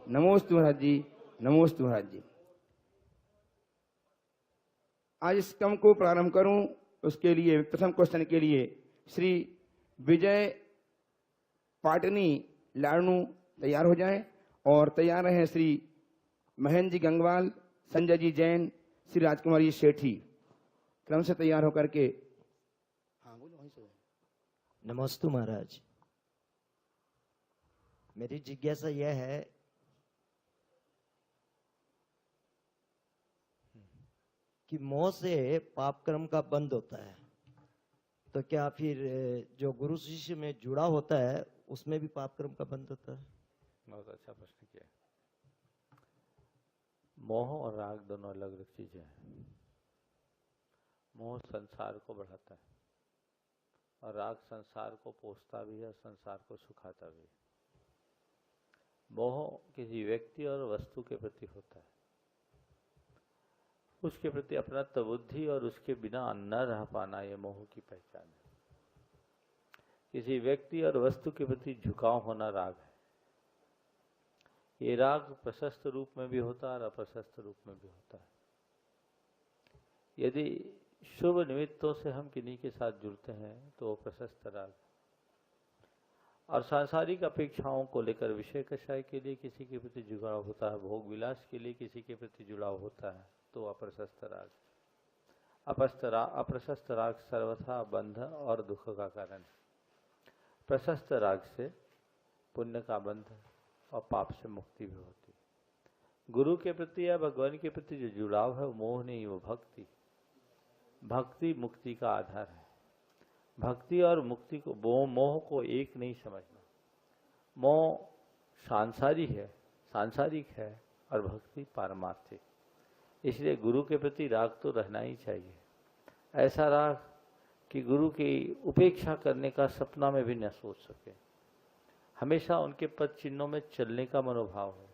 नमोस्तु महाराज जी, नमोस्तु महाराज जी। आज इस क्रम को प्रारंभ करूं उसके लिए प्रथम क्वेश्चन के लिए श्री विजय पाटनी लाड़नू तैयार हो जाएं और तैयार हैं श्री महेंद्र जी गंगवाल, संजय जी जैन, श्री राजकुमारी सेठी क्रम से तैयार होकर के। हाँ बोलो वहीं से। नमस्ते महाराज, मेरी जिज्ञासा यह है कि मोह से पाप कर्म का बंद होता है, तो क्या फिर जो गुरु शिष्य में जुड़ा होता है उसमें भी पाप कर्म का बंद होता है? बहुत अच्छा प्रश्न किया। मोह और राग दोनों अलग अलग चीजें हैं। मोह संसार को बढ़ाता है और राग संसार को पोषता भी है और संसार को सुखाता भी है। मोह किसी व्यक्ति और वस्तु के प्रति होता है, उसके प्रति अपना बुद्धि और उसके बिना न रह पाना, ये मोह की पहचान है। किसी व्यक्ति और वस्तु के प्रति झुकाव होना राग है। ये राग प्रशस्त रूप में भी होता है और अप्रशस्त रूप में भी होता है। यदि शुभ निमित्तों से हम किन्हीं के साथ जुड़ते हैं तो वो प्रशस्त राग है, और सांसारिक अपेक्षाओं को लेकर विषय कषाय के लिए किसी के प्रति जुड़ाव होता है, भोग विलास के लिए किसी के प्रति जुड़ाव होता है, तो अप्रशस्त राग। अप्रशस्त राग सर्वथा बंध और दुख का कारण है। प्रशस्त राग से पुण्य का बंध और पाप से मुक्ति भी होती है। गुरु के प्रति या भगवान के प्रति जो जुड़ाव है वो मोह नहीं, वो भक्ति। भक्ति मुक्ति का आधार है। भक्ति और मुक्ति को, मोह को एक नहीं समझना। मोह सांसारिक है और भक्ति पारमार्थिक। इसलिए गुरु के प्रति राग तो रहना ही चाहिए। ऐसा राग कि गुरु की उपेक्षा करने का सपना में भी न सोच सके। हमेशा उनके पद चिन्हों में चलने का मनोभाव हो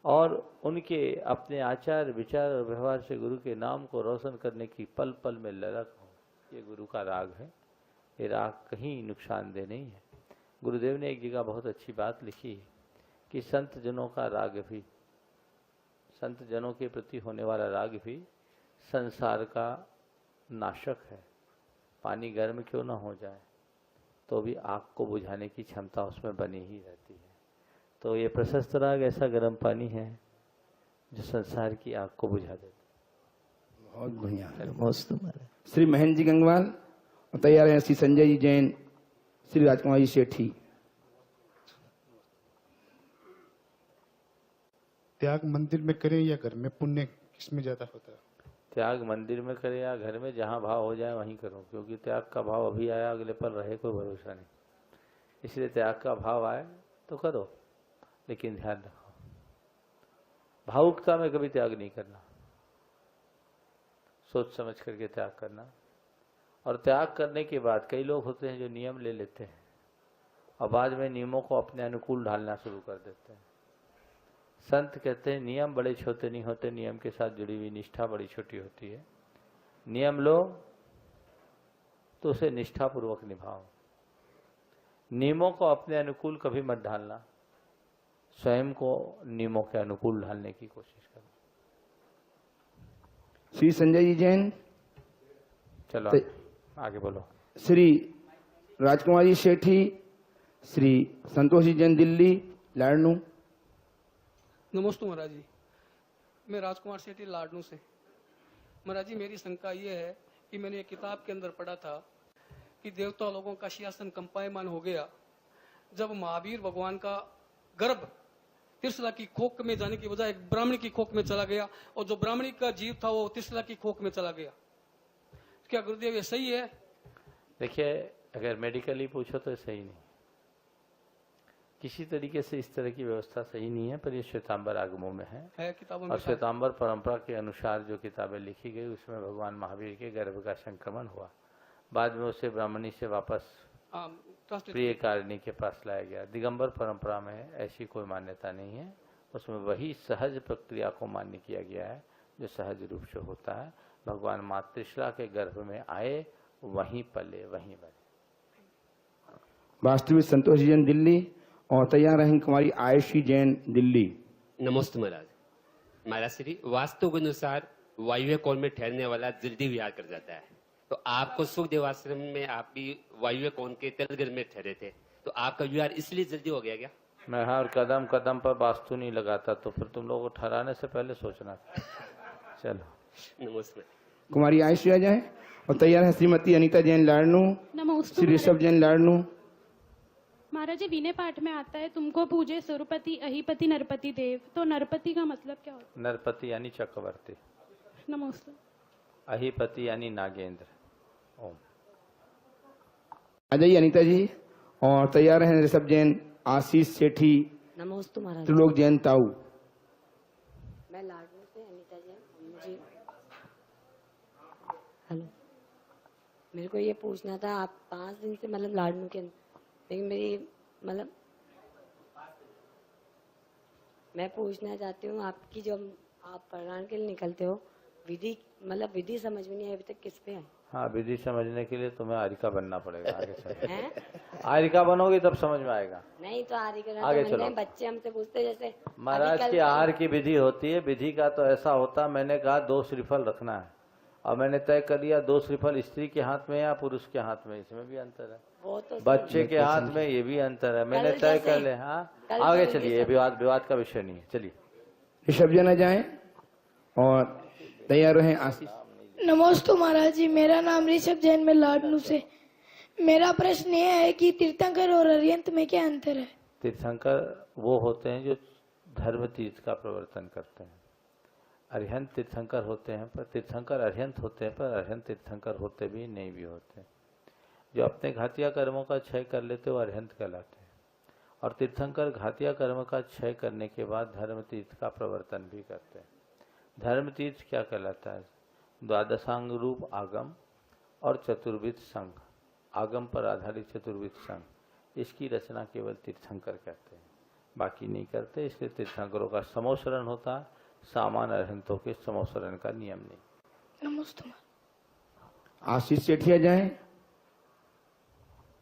और उनके अपने आचार विचार और व्यवहार से गुरु के नाम को रोशन करने की पल पल में ललक हो। ये गुरु का राग है। ये राग कहीं नुकसानदेह नहीं है। गुरुदेव ने एक जगह बहुत अच्छी बात लिखी है कि संत जनों का राग भी, संत जनों के प्रति होने वाला राग भी संसार का नाशक है। पानी गर्म क्यों ना हो जाए तो भी आग को बुझाने की क्षमता उसमें बनी ही रहती है। तो ये प्रशस्त राग ऐसा गर्म पानी है जो संसार की आग को बुझा देता है। बहुत बढ़िया। श्री महेंद्र जी गंगवाल और तैयार हैं श्री संजय जी जैन, श्री राजकुमारी सेठी। त्याग मंदिर में करें या घर में, पुण्य किसमें ज्यादा होता है? त्याग मंदिर में करें या घर में, जहाँ भाव हो जाए वहीं करो, क्योंकि त्याग का भाव अभी आया अगले पल रहे कोई भरोसा नहीं। इसलिए त्याग का भाव आए तो करो, लेकिन ध्यान रखो भावुकता में कभी त्याग नहीं करना। सोच समझ करके त्याग करना। और त्याग करने के बाद कई लोग होते हैं जो नियम ले लेते हैं और बाद में नियमों को अपने अनुकूल ढालना शुरू कर देते हैं। संत कहते हैं नियम बड़े छोटे नहीं होते, नियम के साथ जुड़ी हुई निष्ठा बड़ी छोटी होती है। नियम लो तो उसे निष्ठापूर्वक निभाओ। नियमों को अपने अनुकूल कभी मत ढालना, स्वयं को नियमों के अनुकूल ढालने की कोशिश करो। श्री संजय जी जैन, चलो आगे बोलो। श्री राजकुमारी सेठी, श्री संतोष जी जैन दिल्ली लाडनू। नमस्ते महाराज जी, मैं राजकुमार सेठी लाडनू से। महाराज जी, मेरी शंका ये है कि मैंने एक किताब के अंदर पढ़ा था कि देवता लोगों का सिंहासन कंपायमान हो गया जब महावीर भगवान का गर्भ त्रिशला की खोक में जाने की बजाय एक ब्राह्मणी की खोक में चला गया, और जो ब्राह्मणी का जीव था वो त्रिशला की खोक में चला गया। क्या गुरुदेव ये सही है? देखिए, अगर मेडिकली पूछो तो सही नहीं, किसी तरीके से इस तरह की व्यवस्था सही नहीं है, पर ये श्वेतांबर आगमों में है किताबों और में श्वेतांबर परंपरा के अनुसार जो किताबें लिखी गई उसमें भगवान महावीर के गर्भ का संक्रमण हुआ। बाद में उसे ब्राह्मणी से वापस प्रिय कारिणी के पास लाया गया। दिगंबर परंपरा में ऐसी कोई मान्यता नहीं है, उसमें वही सहज प्रक्रिया को मान्य किया गया है जो सहज रूप से होता है। भगवान माँ त्रिशला के गर्भ में आए, वहीं पले वहीं बने। वास्तविक संतोष जी जैन दिल्ली और तैयार रहें कुमारी आयुषी जैन दिल्ली। नमस्ते महाराज। महाराज श्री, वास्तु के अनुसार वायु कोण में ठहरने वाला जल्दी विहार कर जाता है, तो आपको सुखदेव आश्रम में आप भी वायु कोण के तलगर में ठहरे थे, तो आपका विहार इसलिए जल्दी हो गया क्या? मैं हर कदम कदम पर वास्तु नहीं लगाता, तो फिर तुम लोगों को ठहराने से पहले सोचना था। चलो नमस्ते। कुमारी आयुषी आ जाए और तैयार है श्रीमती अनीता जैन लाडनू, नमोस्तु श्री ऋषभ जैन लाडनू। महाराज जी, विनय पाठ में आता है तुमको पूजे सुरपति अहिपति नरपति देव, तो नरपति का मतलब क्या होता नरपति यानी चक्रवर्ती, है? नमोस्तु। अहिपति यानी नागेंद्र। ओम। आ जाइए अनीता जी और तैयार हैं ऋषभ जैन, आशीष सेठी, नमोस्तु महाराज। त्रिलोक जैन ताऊ। मैं लाडनू से अनीता जैन। मुझे हेलो, मेरे को ये पूछना था, आप 5 दिन से मतलब लाडनू के, लेकिन मेरी मतलब मैं पूछना चाहती हूँ, आपकी जो आप प्रणाम के लिए निकलते हो, विधि मतलब विधि समझ में नहीं आई अभी तक, किस पे है? हाँ, विधि समझने के लिए तुम्हें आरिका बनना पड़ेगा। आगे चलो, हैं? आरिका बनोगे तब समझ में आएगा। नहीं तो आदि करना आगे तो चलो। नहीं, बच्चे हमसे पूछते जैसे महाराज अभी की कल- आहार की विधि होती है। विधि का तो ऐसा होता, मैंने कहा 2 श्रीफल रखना है और मैंने तय कर लिया 2 श्रीफल स्त्री के हाथ में या पुरुष के हाथ में, इसमें भी अंतर है। वो तो बच्चे के हाथ में ये भी अंतर है, मैंने कल तय जैसे- कर लिया। हाँ, कल आगे जैसे चलिए, विवाद का विषय नहीं है। चलिए ऋषभ जैन आ जाए और तैयार रहे आशीष। नमोस्तु महाराज जी, मेरा नाम ऋषभ जैन, में लाडनू से। मेरा प्रश्न ये है कि तीर्थंकर और अरिहंत में क्या अंतर है? तीर्थंकर वो होते हैं जो धर्म तीर्थ का प्रवर्तन करते हैं। अरिहंत तीर्थंकर होते हैं, पर तीर्थंकर अरिहंत होते हैं, पर अरिहंत तीर्थंकर होते भी नहीं भी होते। जो अपने घातिया कर्मों का क्षय कर लेते वो अरिहंत कहलाते हैं, और तीर्थंकर घातिया कर्म का क्षय करने के बाद धर्म तीर्थ का प्रवर्तन भी करते हैं। धर्म तीर्थ क्या कहलाता है? द्वादशांग रूप आगम और चतुर्विध संघ, आगम पर आधारित चतुर्विध संघ, इसकी रचना केवल तीर्थंकर करते हैं, बाकी नहीं करते। इसलिए तीर्थंकरों का समोसरण होता है, सामान्य अरिहंतों के समोसरण का नियम नहीं। नमोस्तु। आशीष सेठी आ जाए।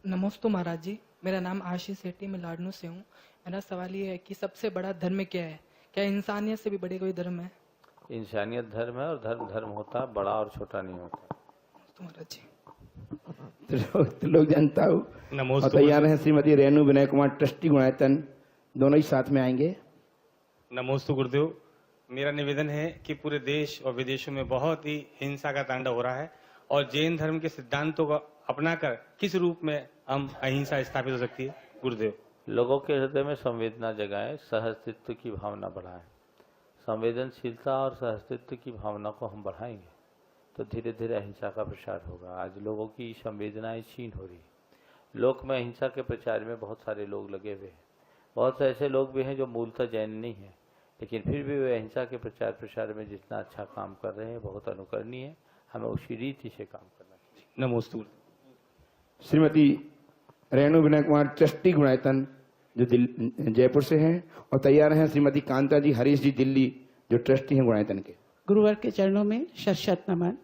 नमोस्तु महाराज जी, मेरा नाम आशीष सेठी, मैं लाडनू से हूँ। मेरा सवाल ये है कि सबसे बड़ा धर्म क्या है? क्या इंसानियत से भी बड़े कोई धर्म है? इंसानियत धर्म है और धर्म धर्म होता है, बड़ा और छोटा नहीं होता। नमोस्तु महाराज जी। त्रिलोक जैन ताऊ और तैयार हैं श्रीमती रेणु विनय कुमार, ट्रस्टी गुणायतन, दोनों ही साथ में आएंगे। नमोस्तु गुरुदेव। मेरा निवेदन है कि पूरे देश और विदेशों में बहुत ही हिंसा का तांडव हो रहा है, और जैन धर्म के सिद्धांतों को अपनाकर किस रूप में हम अहिंसा स्थापित हो सकती है गुरुदेव? लोगों के हृदय में संवेदना जगाएं, सहअस्तित्व की भावना बढ़ाएं। संवेदनशीलता और सहअस्तित्व की भावना को हम बढ़ाएंगे तो धीरे धीरे अहिंसा का प्रसार होगा। आज लोगों की संवेदनाएं क्षीण हो रही, लोक में अहिंसा के प्रचार में बहुत सारे लोग लगे हुए हैं। बहुत से ऐसे लोग भी हैं जो मूलतः जैन नहीं हैं, लेकिन फिर भी वे अहिंसा के प्रचार प्रसार में जितना अच्छा काम कर रहे हैं बहुत अनुकरणीय है। हमें उसी रीति से काम करना चाहिए। नमोस्तु। श्रीमती रेणु विनय कुमार, ट्रस्टी गुणायतन, जो जयपुर से हैं, और तैयार हैं श्रीमती कांता जी हरीश जी दिल्ली, जो ट्रस्टी हैं गुणायतन के। गुरुवर के चरणों में शत शत नमन।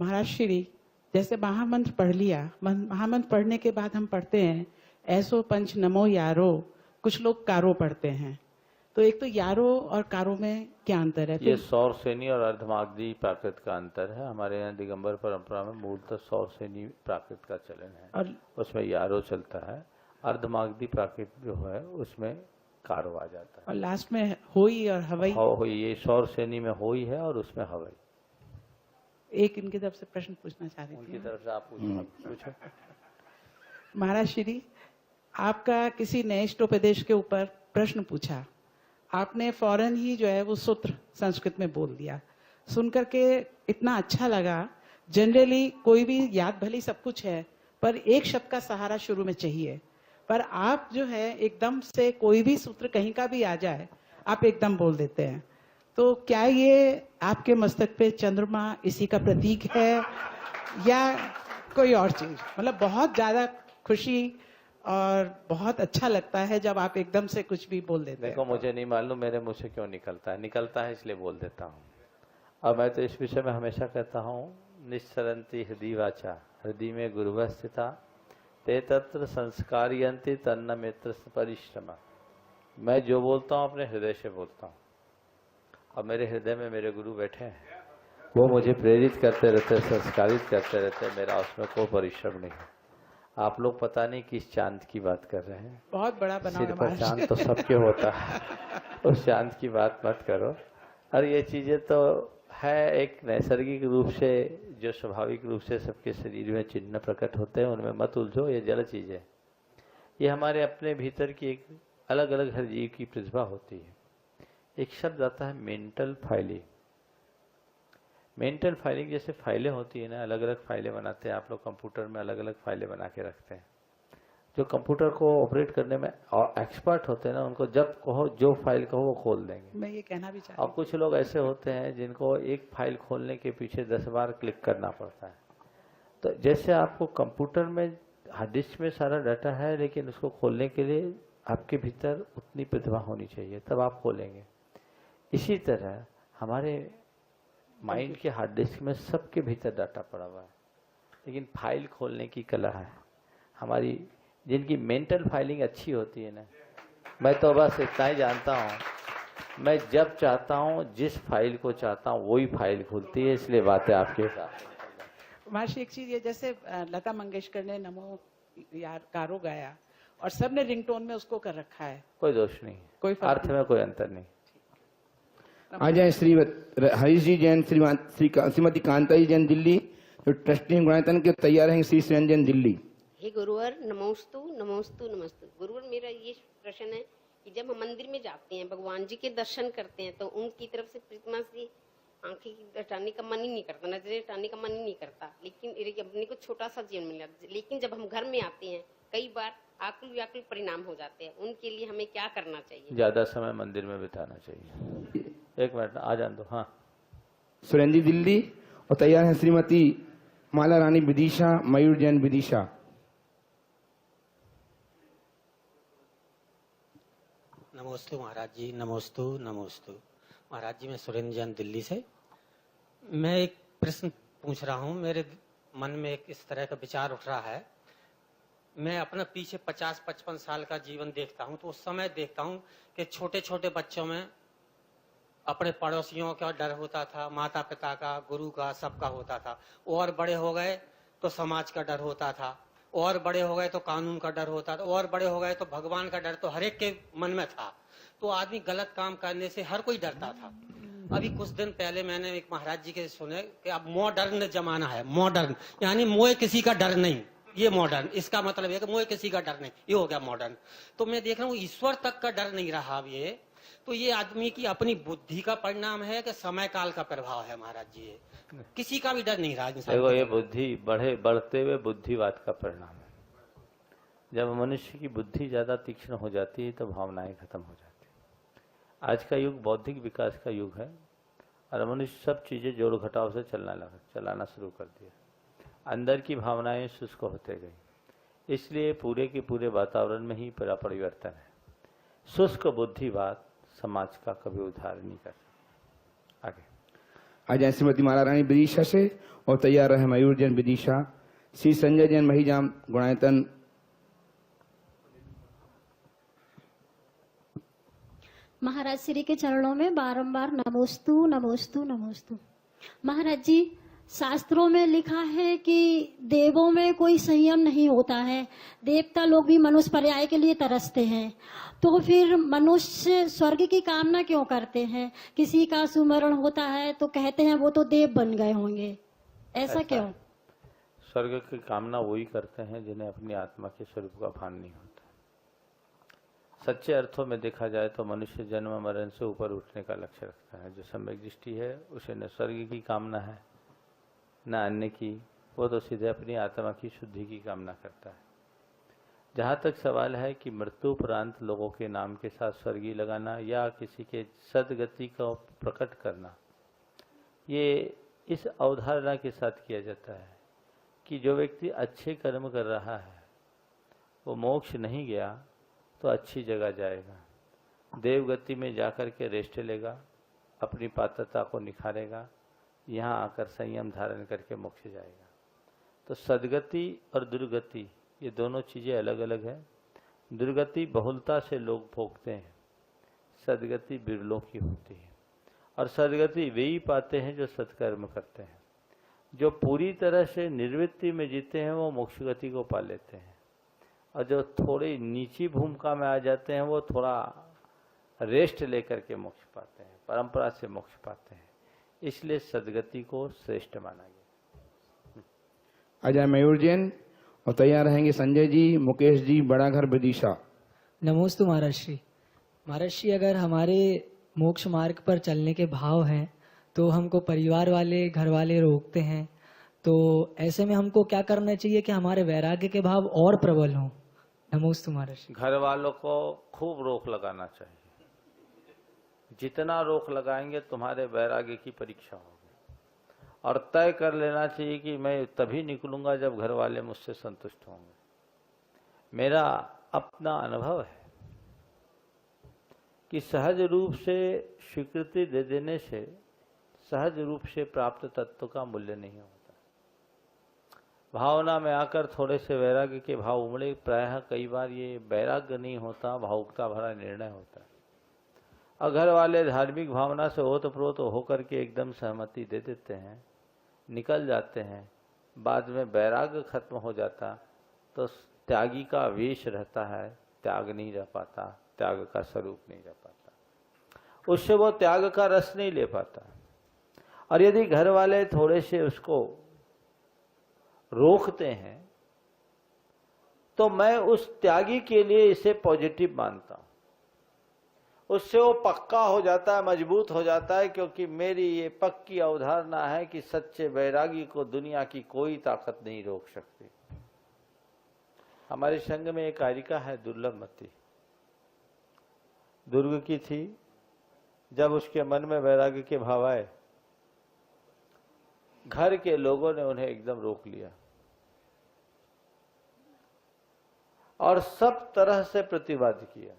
महाराज श्री, जैसे महामंत्र पढ़ लिया, महामंत्र पढ़ने के बाद हम पढ़ते हैं ऐसो पंच नमो यारो, कुछ लोग कारो पढ़ते हैं, तो एक तो यारो और कारो में क्या अंतर है? ये सौर सेनी और अर्धमागधी प्राकृत का अंतर है। हमारे यहाँ दिगंबर परंपरा में मूलतः सौर सेनी प्राकृत का चलन है और उसमें यारो चलता है। अर्धमागधी प्राकृत जो है उसमें कारो आ जाता है। और लास्ट में होई और हवई। होई, ये सौर सेनी में होई है और उसमें हवई। एक इनकी तरफ से प्रश्न पूछना चाह रही थी। उनकी तरफ से आप पूछो। महाराज श्री, आपका किसी नए इष्टोपदेश के ऊपर प्रश्न पूछा, आपने फौरन ही जो है वो सूत्र संस्कृत में बोल दिया, सुनकर के इतना अच्छा लगा। जनरली कोई भी याद भली सब कुछ है, पर एक शब्द का सहारा शुरू में चाहिए, पर आप जो है एकदम से कोई भी सूत्र कहीं का भी आ जाए आप एकदम बोल देते हैं। तो क्या ये आपके मस्तक पे चंद्रमा इसी का प्रतीक है या कोई और चीज? मतलब बहुत ज्यादा खुशी और बहुत अच्छा लगता है जब आप एकदम से कुछ भी बोल देते हैं। देखो, मुझे नहीं मालूम मेरे मुंह से क्यों निकलता है इसलिए बोल देता हूँ। अब मैं तो इस विषय में हमेशा कहता हूँ, निश्चरंती हृदय वाचा, हृदय में गुरुवः स्थिता, ते तत्र संस्कारयन्ति तन्न मित्र परिश्रम। मैं जो बोलता हूँ अपने हृदय से बोलता हूँ, और मेरे हृदय में मेरे गुरु बैठे हैं, वो मुझे प्रेरित करते रहते, संस्कारित करते रहते, मेरा उसमें कोई परिश्रम नहीं है। आप लोग पता नहीं किस चांद की बात कर रहे हैं, बहुत बड़ा बना सिर पर चांद तो सबके होता है, उस चांद की बात मत करो। और ये चीजें तो है एक नैसर्गिक रूप से, जो स्वाभाविक रूप से सबके शरीर में चिन्ह प्रकट होते हैं, उनमें मत उलझो, ये जड़ चीजें। ये हमारे अपने भीतर की एक अलग अलग हर जीव की प्रतिभा होती है। एक शब्द आता है मेंटल फाइलिंग। मेंटल फाइलिंग जैसे फाइलें होती है ना, अलग अलग फाइलें बनाते हैं आप लोग, कंप्यूटर में अलग अलग फाइलें बना के रखते हैं। जो कंप्यूटर को ऑपरेट करने में और एक्सपर्ट होते हैं ना, उनको जब कहो जो फाइल कहो वो खोल देंगे। मैं ये कहना भी चाहती और कुछ लोग ऐसे होते हैं जिनको एक फाइल खोलने के पीछे 10 बार क्लिक करना पड़ता है। तो जैसे आपको कंप्यूटर में हार्ड डिस्क में सारा डाटा है, लेकिन उसको खोलने के लिए आपके भीतर उतनी प्रतिभा होनी चाहिए, तब आप खोलेंगे। इसी तरह हमारे माइंड के हार्ड डिस्क में सबके भीतर डाटा पड़ा हुआ है, लेकिन फाइल खोलने की कला है हमारी। जिनकी मेंटल फाइलिंग अच्छी होती है ना, मैं तो बस इतना ही जानता हूँ, मैं जब चाहता हूँ जिस फाइल को चाहता हूँ वही फाइल खुलती है, इसलिए बातें आपके साथ। महर्षि एक चीज ये, जैसे लता मंगेशकर ने नमो यार कारो गाया और सबने रिंगटोन में उसको कर रखा है, कोई दोष नहीं, कोई अर्थ में कोई अंतर नहीं। आ जाए श्री हरीश जी जैन, श्रीमती कांता जी जैन दिल्ली, जो ट्रस्टी गुणायतन के तैयार हैं श्री सुरंजन दिल्ली। हे गुरुवर, नमोस्तु नमोस्तु नमस्तु। गुरुवर, मेरा ये प्रश्न है कि जब हम मंदिर में जाते हैं, भगवान जी के दर्शन करते हैं, तो उनकी तरफ से प्रतिमा से आंखें हटाने का मन ही नहीं करता, नजरें हटाने का मन ही नहीं करता, लेकिन अपने को छोटा सा जीवन मिला। लेकिन जब हम घर में आते हैं, कई बार आकुल व्याकुल परिणाम हो जाते हैं, उनके लिए हमें क्या करना चाहिए? ज्यादा समय मंदिर में बिताना चाहिए। एक मिनट आ जान दो। हाँ, सुरेंद्र दिल्ली, और तैयार हैं श्रीमती माला रानी विदिशा, मयूर जैन विदिशा। नमोस्तु महाराज जी, नमोस्तु नमोस्तु। महाराज जी, मैं सुरेंद्र जैन दिल्ली से। मैं एक प्रश्न पूछ रहा हूँ, मेरे मन में एक इस तरह का विचार उठ रहा है। मैं अपना पीछे 50-55 साल का जीवन देखता हूँ, तो उस समय देखता हूँ कि छोटे छोटे बच्चों में अपने पड़ोसियों का डर होता था, माता पिता का, गुरु का, सबका होता था। और बड़े हो गए तो समाज का डर होता था, और बड़े हो गए तो कानून का डर होता था, और बड़े हो गए तो भगवान का डर तो हर एक के मन में था। तो आदमी गलत काम करने से हर कोई डरता था। अभी कुछ दिन पहले मैंने एक महाराज जी के सुने कि अब मॉडर्न जमाना है। मॉडर्न यानी मोए किसी का डर नहीं, ये मॉडर्न, इसका मतलब है कि मोए किसी का डर नहीं, ये हो गया मॉडर्न। तो मैं देख रहा हूँ ईश्वर तक का डर नहीं रहा अब ये। तो ये आदमी की अपनी बुद्धि का परिणाम है कि समय काल का प्रभाव है महाराज जी? ये किसी का भी डर नहीं रहा इंसान। देखो, ये बुद्धि बढ़ते हुए बुद्धिवाद का परिणाम है। जब मनुष्य की बुद्धि ज्यादा तीक्ष्ण हो जाती है तो भावनाएं खत्म हो जाती है। आज का युग बौद्धिक विकास का युग है, और मनुष्य सब चीजें जोड़ घटाव से चलाना शुरू कर दिया। अंदर की भावनाएं शुष्क होते गई, इसलिए पूरे के पूरे वातावरण में ही बड़ा परिवर्तन है। शुष्क बुद्धिवाद समाज का कभी उद्धार नहीं कर सकता। आगे आ जाए श्रीमती माला रानी विदिशा से, और तैयार रहे मयूर जैन विदिशा, श्री संजय जैन महिजाम गुणायतन। महाराज श्री के चरणों में बारंबार नमोस्तु नमोस्तु नमोस्तु। महाराज जी, शास्त्रों में लिखा है कि देवों में कोई संयम नहीं होता है, देवता लोग भी मनुष्य पर्याय के लिए तरसते हैं। तो फिर मनुष्य स्वर्ग की कामना क्यों करते हैं? किसी का सुमरण होता है तो कहते हैं वो तो देव बन गए होंगे, ऐसा क्यों? स्वर्ग की कामना वही करते हैं जिन्हें अपनी आत्मा के स्वरूप का भान नहीं होता। सच्चे अर्थों में देखा जाए तो मनुष्य जन्म मरण से ऊपर उठने का लक्ष्य रखता है। जो सम्यक दृष्टि है उसे न स्वर्ग की कामना है न अन्य की, वो तो सीधे अपनी आत्मा की शुद्धि की कामना करता है। जहाँ तक सवाल है कि मृत्युपरांत लोगों के नाम के साथ स्वर्गीय लगाना या किसी के सदगति को प्रकट करना, ये इस अवधारणा के साथ किया जाता है कि जो व्यक्ति अच्छे कर्म कर रहा है वो मोक्ष नहीं गया तो अच्छी जगह जाएगा, देवगति में जाकर के रेस्ट लेगा, अपनी पात्रता को निखारेगा, यहाँ आकर संयम धारण करके मोक्ष जाएगा। तो सदगति और दुर्गति ये दोनों चीज़ें अलग अलग हैं। दुर्गति बहुलता से लोग भोगते हैं, सदगति बिरलों की होती है। और सदगति वे ही पाते हैं जो सत्कर्म करते हैं। जो पूरी तरह से निर्वृत्ति में जीते हैं वो मोक्ष गति को पा लेते हैं, और जो थोड़ी नीची भूमिका में आ जाते हैं वो थोड़ा रेस्ट लेकर के मोक्ष पाते हैं, परंपरा से मोक्ष पाते हैं। इसलिए सदगति को श्रेष्ठ माना गया। अजय मयूर जैन, और तैयार रहेंगे संजय जी, मुकेश जी, बड़ा घर विदिशा। नमोस्तु महाराज श्री, अगर हमारे मोक्ष मार्ग पर चलने के भाव हैं तो हमको परिवार वाले, घर वाले रोकते हैं, तो ऐसे में हमको क्या करना चाहिए कि हमारे वैराग्य के भाव और प्रबल हों? नमोस्तु महाराज। घर वालों को खूब रोक लगाना चाहिए। जितना रोक लगाएंगे तुम्हारे वैराग्य की परीक्षा होगी, और तय कर लेना चाहिए कि मैं तभी निकलूंगा जब घर वाले मुझसे संतुष्ट होंगे। मेरा अपना अनुभव है कि सहज रूप से स्वीकृति दे देने से सहज रूप से प्राप्त तत्व का मूल्य नहीं होता। भावना में आकर थोड़े से वैराग्य के भाव उमड़े, प्रायः कई बार ये वैराग्य नहीं होता, भावुकता भरा निर्णय होता है। और घर वाले धार्मिक भावना से ओतप्रोत होकर के एकदम सहमति दे देते हैं, निकल जाते हैं। बाद में वैराग्य खत्म हो जाता तो त्यागी का वेश रहता है, त्याग नहीं रह पाता, त्याग का स्वरूप नहीं रह पाता, उससे वो त्याग का रस नहीं ले पाता। और यदि घर वाले थोड़े से उसको रोकते हैं तो मैं उस त्यागी के लिए इसे पॉजिटिव मानता हूं। उससे वो पक्का हो जाता है, मजबूत हो जाता है, क्योंकि मेरी ये पक्की अवधारणा है कि सच्चे वैरागी को दुनिया की कोई ताकत नहीं रोक सकती। हमारे संघ में एक कारिका है दुर्लभमती, दुर्ग की थी। जब उसके मन में वैराग्य के भाव आए, घर के लोगों ने उन्हें एकदम रोक लिया और सब तरह से प्रतिवाद किया।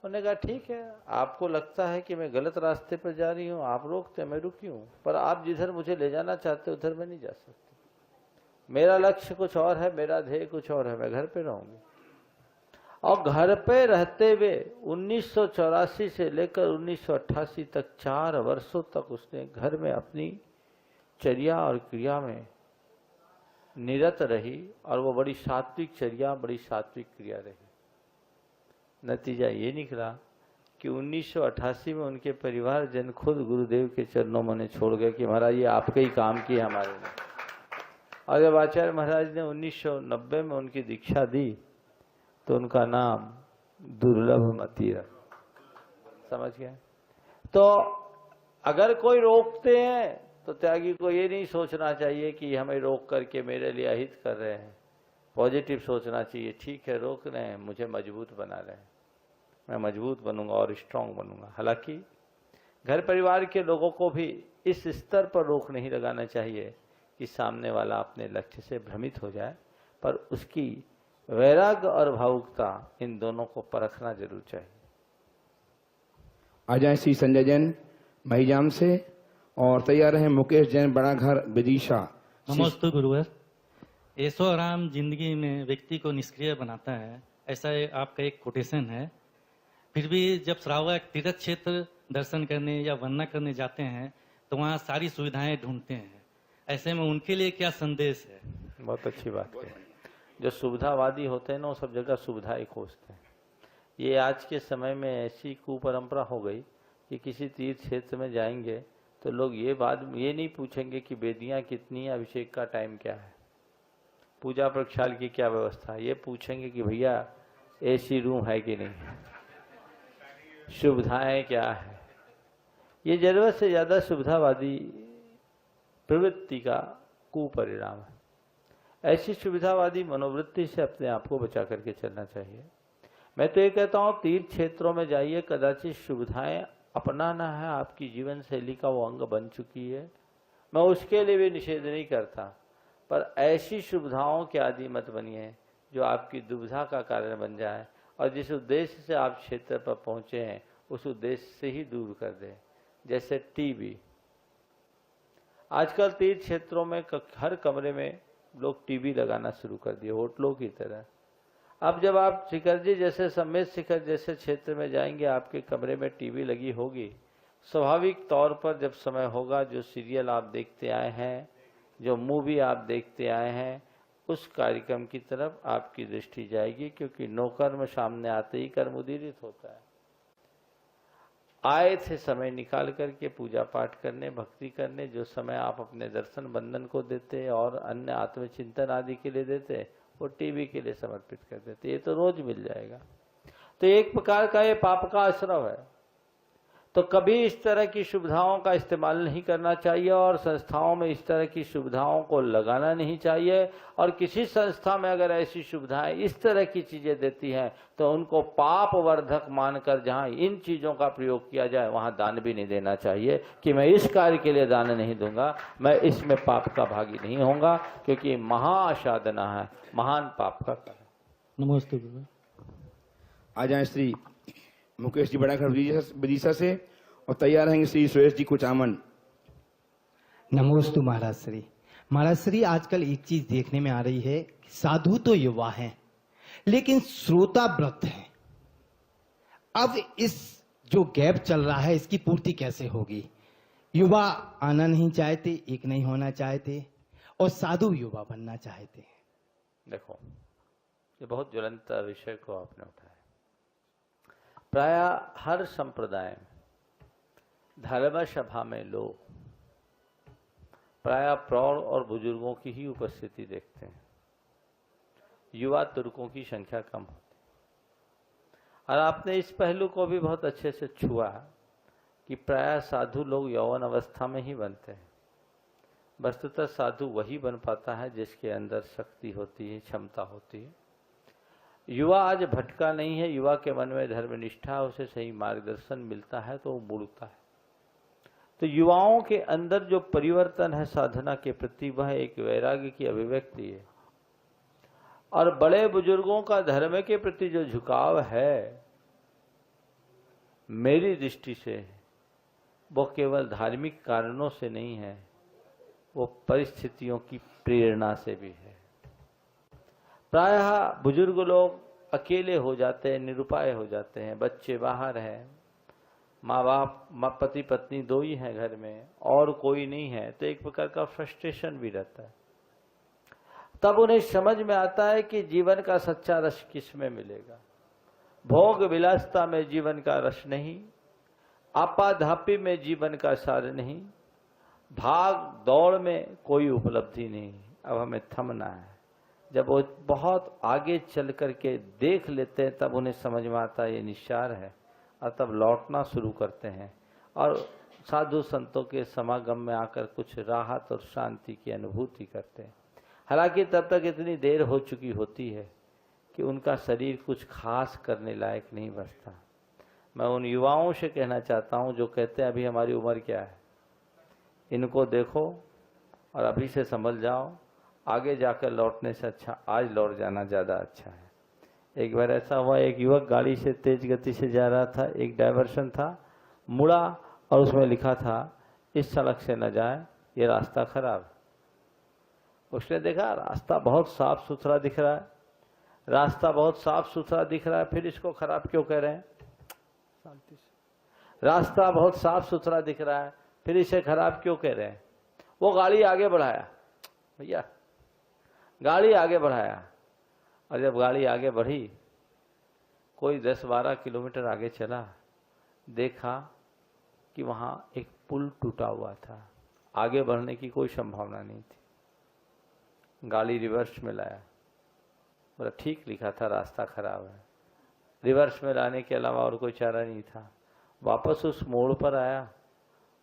उन्होंने कहा ठीक है, आपको लगता है कि मैं गलत रास्ते पर जा रही हूं, आप रोकते, मैं रुकी हूं, पर आप जिधर मुझे ले जाना चाहते उधर मैं नहीं जा सकती। मेरा लक्ष्य कुछ और है, मेरा ध्येय कुछ और है, मैं घर पे रहूंगी। और घर पे रहते हुए 1984 से लेकर 1988 तक 4 वर्षों तक उसने घर में अपनी चर्या और क्रिया में निरत रही, और वो बड़ी सात्विक चर्या, बड़ी सात्विक क्रिया रही। नतीजा ये निकला कि 1988 में उनके परिवार जन खुद गुरुदेव के चरणों में उन्हें छोड़ गए कि महाराज ये आपके ही काम की हमारे ने। और जब आचार्य महाराज ने 1990 में उनकी दीक्षा दी तो उनका नाम दुर्लभमती रखा। समझ गए? तो अगर कोई रोकते हैं तो त्यागी को ये नहीं सोचना चाहिए कि हमें रोक करके मेरे लिए अहित कर रहे हैं। पॉजिटिव सोचना चाहिए, ठीक है रोक रहे हैं, मुझे मजबूत बना रहे हैं, मैं मजबूत बनूंगा और स्ट्रांग बनूंगा। हालांकि घर परिवार के लोगों को भी इस स्तर पर रोक नहीं लगाना चाहिए कि सामने वाला अपने लक्ष्य से भ्रमित हो जाए, पर उसकी वैराग्य और भावुकता इन दोनों को परखना जरूर चाहिए। अजय सी संजय जैन महिजाम से, और तैयार है मुकेश जैन, बड़ा घर विदिशा। नमस्ते गुरुवर। ऐशो आराम जिंदगी में व्यक्ति को निष्क्रिय बनाता है, ऐसा आपका एक कोटेशन है। फिर भी जब श्रावक तीर्थ क्षेत्र दर्शन करने या वंदना करने जाते हैं तो वहाँ सारी सुविधाएं ढूंढते हैं, ऐसे में उनके लिए क्या संदेश है? बहुत अच्छी बात है। जो सुविधावादी होते हैं ना वो सब जगह सुविधाएं खोजते हैं। ये आज के समय में ऐसी कुपरंपरा हो गई कि किसी तीर्थ क्षेत्र में जाएंगे तो लोग ये नहीं पूछेंगे कि वेदियां कितनी है, अभिषेक का टाइम क्या है, पूजा प्रक्षाल की क्या व्यवस्था है। ये पूछेंगे कि भैया एसी रूम है कि नहीं, सुविधाएं क्या है। ये जरूरत से ज्यादा सुविधावादी प्रवृत्ति का कुपरिणाम है। ऐसी सुविधावादी मनोवृत्ति से अपने आप को बचा करके चलना चाहिए। मैं तो ये कहता हूँ तीर्थ क्षेत्रों में जाइए, कदाचित सुविधाएं अपनाना है, आपकी जीवन शैली का वो अंग बन चुकी है, मैं उसके लिए भी निषेध नहीं करता, पर ऐसी सुविधाओं के आदि मत बनिए जो आपकी दुविधा का कारण बन जाए और जिस उद्देश्य से आप क्षेत्र पर पहुंचे हैं उस उद्देश्य से ही दूर कर दे। जैसे टीवी, आजकल तीर्थ क्षेत्रों में हर कमरे में लोग टीवी लगाना शुरू कर दिए होटलों की तरह। अब जब आप शिखर जी जैसे समेत शिखर जैसे क्षेत्र में जाएंगे, आपके कमरे में टीवी लगी होगी, स्वाभाविक तौर पर जब समय होगा जो सीरियल आप देखते आए हैं, जो मूवी आप देखते आए हैं, उस कार्यक्रम की तरफ आपकी दृष्टि जाएगी, क्योंकि नौकर्म सामने आते ही कर्म उदीरित होता है। आए थे समय निकाल करके पूजा पाठ करने, भक्ति करने, जो समय आप अपने दर्शन बंधन को देते और अन्य आत्मचिंतन आदि के लिए देते, वो टीवी के लिए समर्पित कर देते। ये तो रोज मिल जाएगा। तो एक प्रकार का ये पाप का आश्रव है। तो कभी इस तरह की सुविधाओं का इस्तेमाल नहीं करना चाहिए और संस्थाओं में इस तरह की सुविधाओं को लगाना नहीं चाहिए। और किसी संस्था में अगर ऐसी सुविधाएं इस तरह की चीजें देती हैं तो उनको पाप वर्धक मानकर जहां इन चीजों का प्रयोग किया जाए वहां दान भी नहीं देना चाहिए कि मैं इस कार्य के लिए दान नहीं दूंगा, मैं इसमें पाप का भागी नहीं होऊंगा, क्योंकि महासाधना है, महान पाप का कार्य। नमस्ते। आ जाए श्री मुकेश जी बड़ा विदिशा से, और तैयार रहेंगे श्री सुरेश जी कुचामन। नमोस्तु महाराज श्री। महाराज श्री, आजकल एक चीज देखने में आ रही है, साधु तो युवा हैं लेकिन श्रोता व्रत हैं। अब इस जो गैप चल रहा है इसकी पूर्ति कैसे होगी? युवा आना नहीं चाहते, एक नहीं होना चाहते, और साधु युवा बनना चाहते हैं। देखो, ये बहुत ज्वलंत विषय को आपने उठाया। प्रायः हर संप्रदाय में, धर्म सभा में लोग प्रायः प्रौढ़ और बुजुर्गों की ही उपस्थिति देखते हैं, युवा तुर्कों की संख्या कम होती है। और आपने इस पहलू को भी बहुत अच्छे से छुआ कि प्रायः साधु लोग यौवन अवस्था में ही बनते हैं। वस्तुतः साधु वही बन पाता है जिसके अंदर शक्ति होती है, क्षमता होती है। युवा आज भटका नहीं है, युवा के मन में धर्मनिष्ठा, उसे सही मार्गदर्शन मिलता है तो वो मुड़ता है। तो युवाओं के अंदर जो परिवर्तन है साधना के प्रति, वह एक वैराग्य की अभिव्यक्ति है। और बड़े बुजुर्गों का धर्म के प्रति जो झुकाव है, मेरी दृष्टि से वो केवल धार्मिक कारणों से नहीं है, वो परिस्थितियों की प्रेरणा से भी है। प्रायः बुजुर्ग लोग अकेले हो जाते हैं, निरुपाय हो जाते हैं, बच्चे बाहर हैं, माँ बाप पति पत्नी दो ही हैं घर में और कोई नहीं है, तो एक प्रकार का फ्रस्ट्रेशन भी रहता है। तब उन्हें समझ में आता है कि जीवन का सच्चा रस किस में मिलेगा। भोग विलासता में जीवन का रस नहीं, आपाधापी में जीवन का सार नहीं, भाग दौड़ में कोई उपलब्धि नहीं। अब हमें थमना है। जब वो बहुत आगे चल करके देख लेते हैं तब उन्हें समझ में आता है ये निस्सार है, और तब लौटना शुरू करते हैं और साधु संतों के समागम में आकर कुछ राहत और शांति की अनुभूति करते हैं। हालांकि तब तक इतनी देर हो चुकी होती है कि उनका शरीर कुछ खास करने लायक नहीं बचता। मैं उन युवाओं से कहना चाहता हूं जो कहते हैं अभी हमारी उम्र क्या है, इनको देखो और अभी से संभल जाओ, आगे जाकर लौटने से अच्छा आज लौट जाना ज़्यादा अच्छा है। एक बार ऐसा हुआ, एक युवक गाड़ी से तेज गति से जा रहा था, एक डायवर्शन था, मुड़ा और उसमें लिखा था इस सड़क से न जाए, ये रास्ता खराब है। उसने देखा रास्ता बहुत साफ सुथरा दिख रहा है, रास्ता बहुत साफ सुथरा दिख रहा है, फिर इसको खराब क्यों कह रहे हैं? शांति से। रास्ता बहुत साफ सुथरा दिख रहा है, फिर इसे खराब क्यों कह रहे हैं? वो गाड़ी आगे बढ़ाया, भैया गाड़ी आगे बढ़ाया, और जब गाड़ी आगे बढ़ी, कोई 10-12 किलोमीटर आगे चला, देखा कि वहाँ एक पुल टूटा हुआ था, आगे बढ़ने की कोई संभावना नहीं थी। गाड़ी रिवर्स में लाया, बोला ठीक लिखा था रास्ता खराब है, रिवर्स में लाने के अलावा और कोई चारा नहीं था। वापस उस मोड़ पर आया,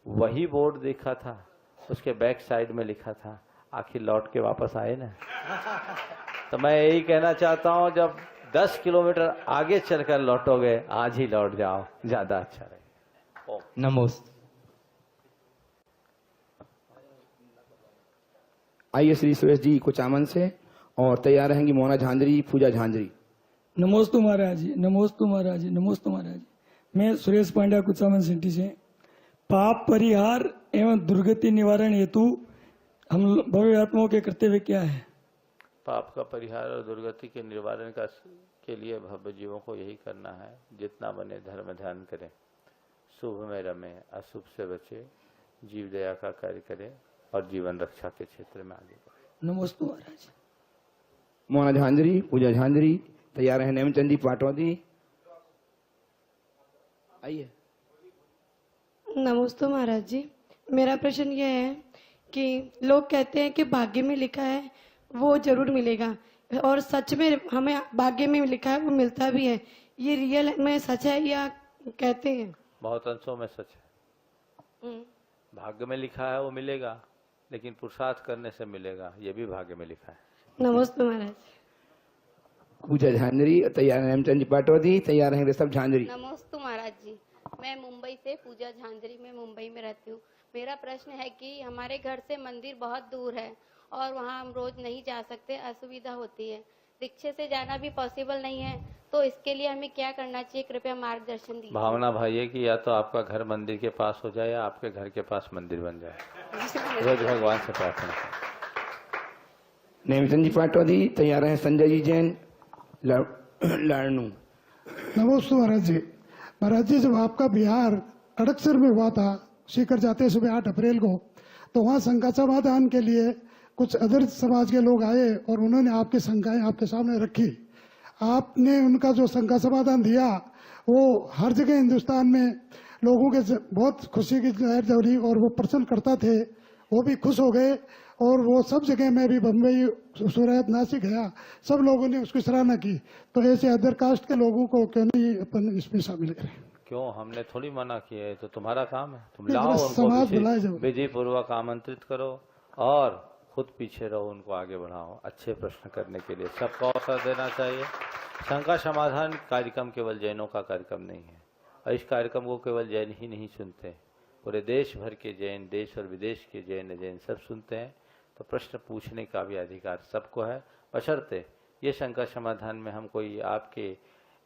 वही बोर्ड देखा था, उसके बैक साइड में लिखा था, आखिर लौट के वापस आए ना। तो मैं यही कहना चाहता हूं, जब 10 किलोमीटर आगे चलकर लौटोगे, आज ही लौट जाओ, ज्यादा अच्छा रहेगा। नमस्ते। आइए श्री सुरेश जी कुचामन से, और तैयार रहेंगी मोना झांझरी, पूजा झांझरी। नमोस्तु महाराज जी, नमोस्तु महाराज जी, नमोस्तु महाराज जी। मैं सुरेश पांड्या कुचामन सिटी से। पाप परिहार एवं दुर्गति निवारण हेतु हम भव्य आत्माओं के कर्तव्य क्या है? पाप का परिहार और दुर्गति के निवारण के लिए भव्य जीवों को यही करना है, जितना बने धर्म ध्यान करें, शुभ में रमे, अशुभ से बचे, जीव दया का कार्य करें और जीवन रक्षा के क्षेत्र में आगे बढ़े। नमस्ते महाराज। मोना झांझरी, पूजा झांझरी तैयार है। नेमचंद जी पाटौदी आइए। नमस्ते महाराज जी, मेरा प्रश्न यह है कि लोग कहते हैं कि भाग्य में लिखा है वो जरूर मिलेगा, और सच में हमें भाग्य में लिखा है वो मिलता भी है, ये रियल में सच है या कहते हैं? बहुत अंशों में सच है। भाग्य में लिखा है वो मिलेगा, लेकिन पुरुषार्थ करने से मिलेगा, ये भी भाग्य में लिखा है। नमस्ते महाराज। पूजा झांझरी तैयार है। नेमचंद जी पाटौदी तैयार है। ऋषभ झांझरी। नमस्ते महाराज जी, मैं मुंबई से पूजा झांझरी में मुंबई में रहती हूँ। मेरा प्रश्न है कि हमारे घर से मंदिर बहुत दूर है और वहाँ हम रोज नहीं जा सकते, असुविधा होती है, रिक्शे से जाना भी पॉसिबल नहीं है, तो इसके लिए हमें क्या करना चाहिए, कृपया मार्गदर्शन दीजिए। भावना भाई है कि या तो आपका घर मंदिर के पास हो जाए या आपके घर के पास मंदिर बन जाए। रोज भगवान से प्रार्थना। नेमचंद जी पाटौदी तैयार है। संजय जी जैन लाड़नू। नमस्ते महाराज जी। महाराज जी, जब आपका बिहार अड़कसर में हुआ था, सीकर जाते सुबह 8 अप्रैल को, तो वहाँ शंका समाधान के लिए कुछ अदर समाज के लोग आए और उन्होंने आपकी शंकाएं आपके सामने रखी। आपने उनका जो शंका समाधान दिया वो हर जगह हिंदुस्तान में लोगों के बहुत खुशी की लहर दौड़ी और वो प्रसन्न करता थे, वो भी खुश हो गए और वो सब जगह में भी, बम्बई, सूरत, नासिक गया, सब लोगों ने उसकी सराहना की। तो ऐसे अदर कास्ट के लोगों को क्यों नहीं अपन इसमें शामिल करें? क्यों, हमने थोड़ी मना किया है, तो तुम्हारा काम है, तुम नहीं, लाओ समाज बुलाए उनको जाओ। विधि पूर्वक आमंत्रित करो और खुद पीछे रहो, उनको आगे बढ़ाओ अच्छे प्रश्न करने के लिए। सबको अवसर देना चाहिए। शंका समाधान कार्यक्रम केवल जैनों का कार्यक्रम नहीं है, और इस कार्यक्रम को केवल जैन ही नहीं सुनते, पूरे देश भर के जैन, देश और विदेश के जैन सब सुनते हैं। तो प्रश्न पूछने का भी अधिकार सबको है, बशर्ते ये शंका समाधान में हम कोई आपके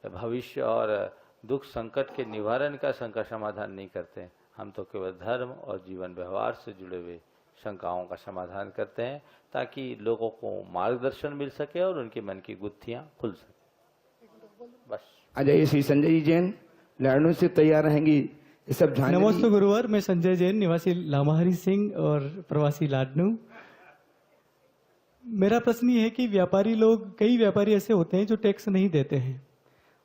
भविष्य और दुख संकट के निवारण का शंका समाधान नहीं करते। हम तो केवल धर्म और जीवन व्यवहार से जुड़े हुए शंकाओं का समाधान करते हैं, ताकि लोगों को मार्गदर्शन मिल सके और उनके मन की गुत्थियां खुल सके। बस। आ जाइए श्री संजय जी जैन लाड़नू से तैयार रहेंगी। सब नमस्ते गुरुवर, मैं संजय जैन, निवासी लामाहरी सिंह और प्रवासी लाडनू। मेरा प्रश्न ये है कि व्यापारी लोग, कई व्यापारी ऐसे होते हैं जो टैक्स नहीं देते हैं,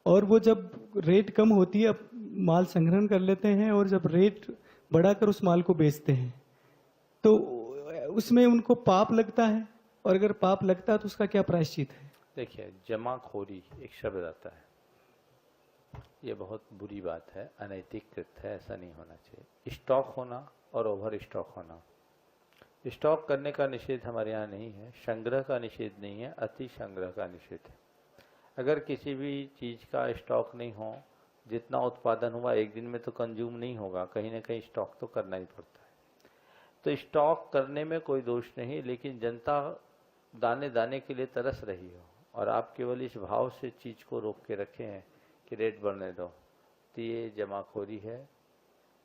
और वो जब रेट कम होती है माल संग्रहण कर लेते हैं, और जब रेट बढ़ाकर उस माल को बेचते हैं तो उसमें उनको पाप लगता है, और अगर पाप लगता है तो उसका क्या प्रायश्चित है? देखिए, जमाखोरी एक शब्द आता है, ये बहुत बुरी बात है, अनैतिक कृत्य है, ऐसा नहीं होना चाहिए। स्टॉक होना और ओवर स्टॉक होना, स्टॉक करने का निषेध हमारे यहाँ नहीं है, संग्रह का निषेध नहीं है, अति संग्रह का निषेध है। अगर किसी भी चीज का स्टॉक नहीं हो, जितना उत्पादन हुआ एक दिन में तो कंज्यूम नहीं होगा, कहीं ना कहीं स्टॉक तो करना ही पड़ता है। तो स्टॉक करने में कोई दोष नहीं, लेकिन जनता दाने दाने के लिए तरस रही हो और आप केवल इस भाव से चीज को रोक के रखे हैं कि रेट बढ़ने दो, तो ये जमाखोरी है,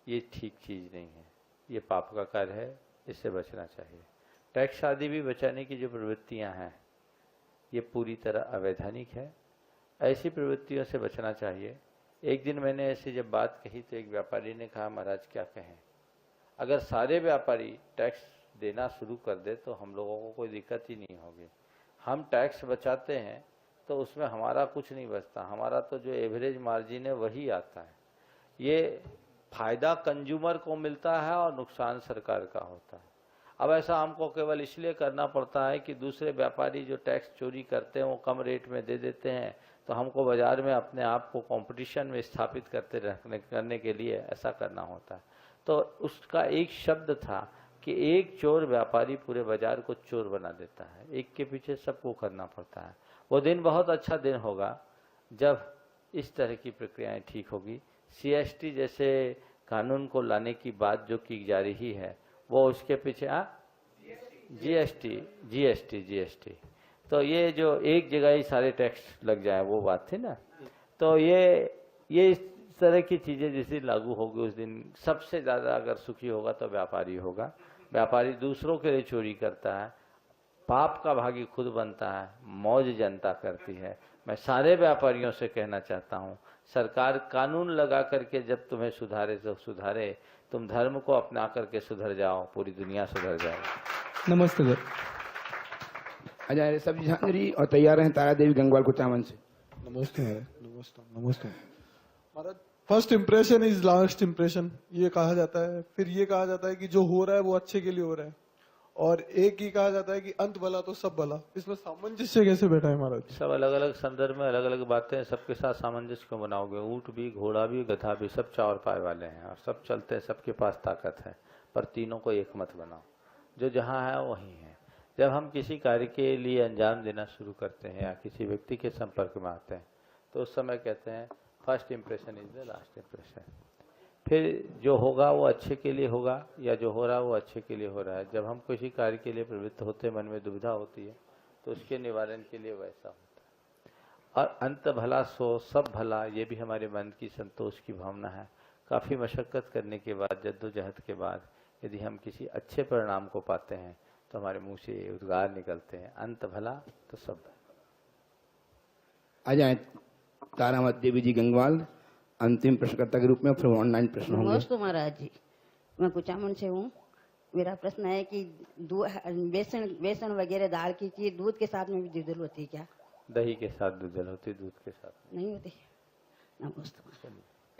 ये ठीक चीज नहीं है, ये पाप का कार्य है, इससे बचना चाहिए। टैक्स आदि भी बचाने की जो प्रवृत्तियां हैं ये पूरी तरह अवैधानिक है, ऐसी प्रवृत्तियों से बचना चाहिए। एक दिन मैंने ऐसी जब बात कही तो एक व्यापारी ने कहा, महाराज क्या कहें, अगर सारे व्यापारी टैक्स देना शुरू कर दे तो हम लोगों को कोई दिक्कत ही नहीं होगी। हम टैक्स बचाते हैं तो उसमें हमारा कुछ नहीं बचता, हमारा तो जो एवरेज मार्जिन है वही आता है। ये फायदा कंज्यूमर को मिलता है और नुकसान सरकार का होता है। अब ऐसा हमको केवल इसलिए करना पड़ता है कि दूसरे व्यापारी जो टैक्स चोरी करते हैं वो कम रेट में दे देते हैं, तो हमको बाजार में अपने आप को कंपटीशन में स्थापित करने के लिए ऐसा करना होता है। तो उसका एक शब्द था कि एक चोर व्यापारी पूरे बाजार को चोर बना देता है, एक के पीछे सबको करना पड़ता है। वो दिन बहुत अच्छा दिन होगा जब इस तरह की प्रक्रियाएं ठीक होगी। CST जैसे कानून को लाने की बात जो की जा रही है वो उसके पीछे GST, तो ये जो एक जगह ही सारे टैक्स लग जाए वो बात थी ना। तो ये इस तरह की चीजें जिस दिन लागू होगी उस दिन सबसे ज्यादा अगर सुखी होगा तो व्यापारी होगा। व्यापारी दूसरों के लिए चोरी करता है, पाप का भागी खुद बनता है, मौज जनता करती है। मैं सारे व्यापारियों से कहना चाहता हूँ, सरकार कानून लगा करके जब तुम्हें सुधारे तो सुधारे, तुम धर्म को अपना करके सुधर जाओ, पूरी दुनिया सुधर जाए। नमस्ते सर। अजय ऋषभ झांझरी और तैयार हैं तारा देवी गंगवाल कुचामन से। नमस्ते नमस्ते नमस्ते महाराज। First impression is last impression, ये कहा जाता है। फिर ये कहा जाता है कि जो हो रहा है वो अच्छे के लिए हो रहा है, और एक ही कहा जाता है कि अंत भला तो सब भला। इसमें सामंजस्य कैसे बैठा है महाराज? सब अलग अलग संदर्भ में अलग अलग बातें, सबके साथ सामंजस्य क्यों बनाओगे? ऊंट भी, घोड़ा भी, गधा भी, सब चार पाए वाले हैं और सब चलते हैं, सबके पास ताकत है, पर तीनों को एक मत बनाओ। जो जहाँ है वहीं है। जब हम किसी कार्य के लिए अंजाम देना शुरू करते हैं या किसी व्यक्ति के संपर्क में आते हैं तो उस समय कहते हैं first impression is the last impression. फिर जो होगा वो अच्छे के लिए होगा या जो हो रहा है वो अच्छे के लिए हो रहा है। जब हम किसी कार्य के लिए प्रवृत्त होते हैं, मन में दुविधा होती है, तो उसके निवारण के लिए वैसा होता है। और अंत भला सो सब भला, ये भी हमारे मन की संतोष की भावना है। काफ़ी मशक्क़त करने के बाद, जद्दोजहद के बाद यदि हम किसी अच्छे परिणाम को पाते हैं तो हमारे मुंह से उद्गार निकलते हैं, अंत भला तो सब भला। अजय तारामत देवी जी गंगवाल अंतिम प्रश्नकर्ता के रूप में, फिर ऑनलाइन प्रश्न होंगे। नमस्ते महाराज जी, मैं कुचामन से हूँ। मेरा प्रश्न है कि बेसन वगैरह दाल की चीज दूध के साथ में भी दुधल होती है क्या? दही के साथ दुधल होती, दूध के साथ नहीं होती। नमस्ते।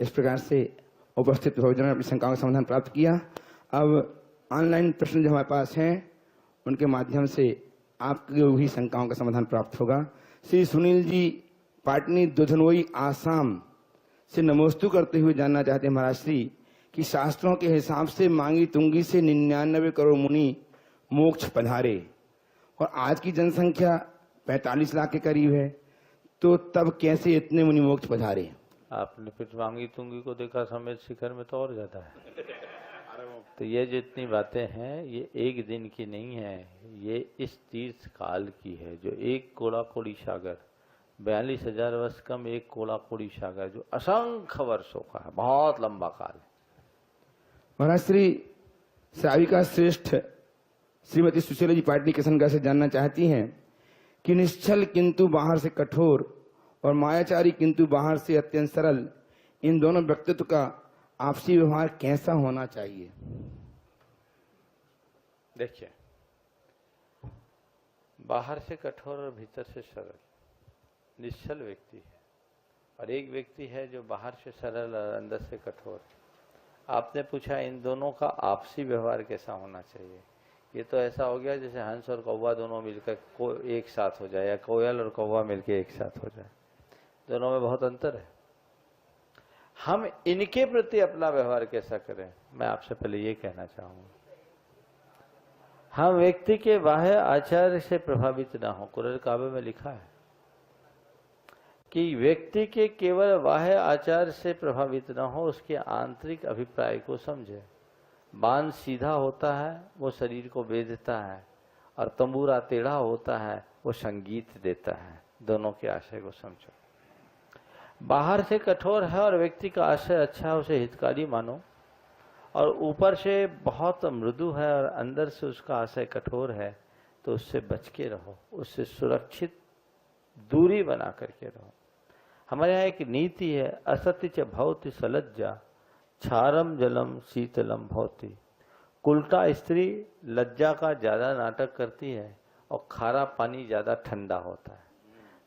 इस प्रकार से उपस्थित भक्तजनों ने अपनी शंकाओं का समाधान प्राप्त किया। अब ऑनलाइन प्रश्न जो हमारे पास हैं उनके माध्यम से आपकी भी शंकाओं का समाधान प्राप्त होगा। श्री सुनील जी पाटनी दुधनोई आसाम से नमोस्तु करते हुए जानना चाहते हैं महाराज श्री कि शास्त्रों के हिसाब से मांगी तुंगी से 99 करोड़ मुनि मोक्ष पधारे और आज की जनसंख्या 45 लाख के करीब है, तो तब कैसे इतने मुनि मोक्ष पधारे? आपने फिर मांगी तुंगी को देखा समेत शिखर में तो और ज्यादा है। तो ये जितनी बातें हैं ये एक दिन की नहीं है, ये इस तीर्थ काल की है। जो एक कोड़ा कोड़ी सागर, 42,000 वर्ष कम एक कोड़ा कोड़ी सागर, जो असंख्य वर्षों का है, बहुत लंबा काल है। महाराज श्री श्राविका श्रेष्ठ श्रीमती सुशीला जी पाटनी किशनगढ़ से जानना चाहती हैं कि निश्चल किंतु बाहर से कठोर और मायाचारी किंतु बाहर से अत्यंत सरल, इन दोनों व्यक्तित्व का आपसी व्यवहार कैसा होना चाहिए? देखिए, बाहर से कठोर और भीतर से सरल निश्चल व्यक्ति है, और एक व्यक्ति है जो बाहर से सरल और अंदर से कठोर। आपने पूछा इन दोनों का आपसी व्यवहार कैसा होना चाहिए। ये तो ऐसा हो गया जैसे हंस और कौवा दोनों मिलकर एक साथ हो जाए, या कोयल और कौवा मिलकर एक साथ हो जाए। दोनों में बहुत अंतर है। हम इनके प्रति अपना व्यवहार कैसा करें, मैं आपसे पहले ये कहना चाहूंगा। हम व्यक्ति के बाह्य आचार से प्रभावित ना हो। कुरान काबे में लिखा है कि व्यक्ति के केवल बाह्य आचार से प्रभावित न हो, उसके आंतरिक अभिप्राय को समझे। बाण सीधा होता है वो शरीर को बेधता है, और तंबूरा टेढ़ा होता है वो संगीत देता है। दोनों के आशय को समझो। बाहर से कठोर है और व्यक्ति का आशय अच्छा है, उसे हितकारी मानो, और ऊपर से बहुत मृदु है और अंदर से उसका आशय कठोर है, तो उससे बच के रहो, उससे सुरक्षित दूरी बना करके रहो। हमारे यहाँ एक नीति है, असत्य च भवति सलज्जा क्षारम जलम शीतलम भवति। उल्टा स्त्री लज्जा का ज्यादा नाटक करती है और खारा पानी ज्यादा ठंडा होता है।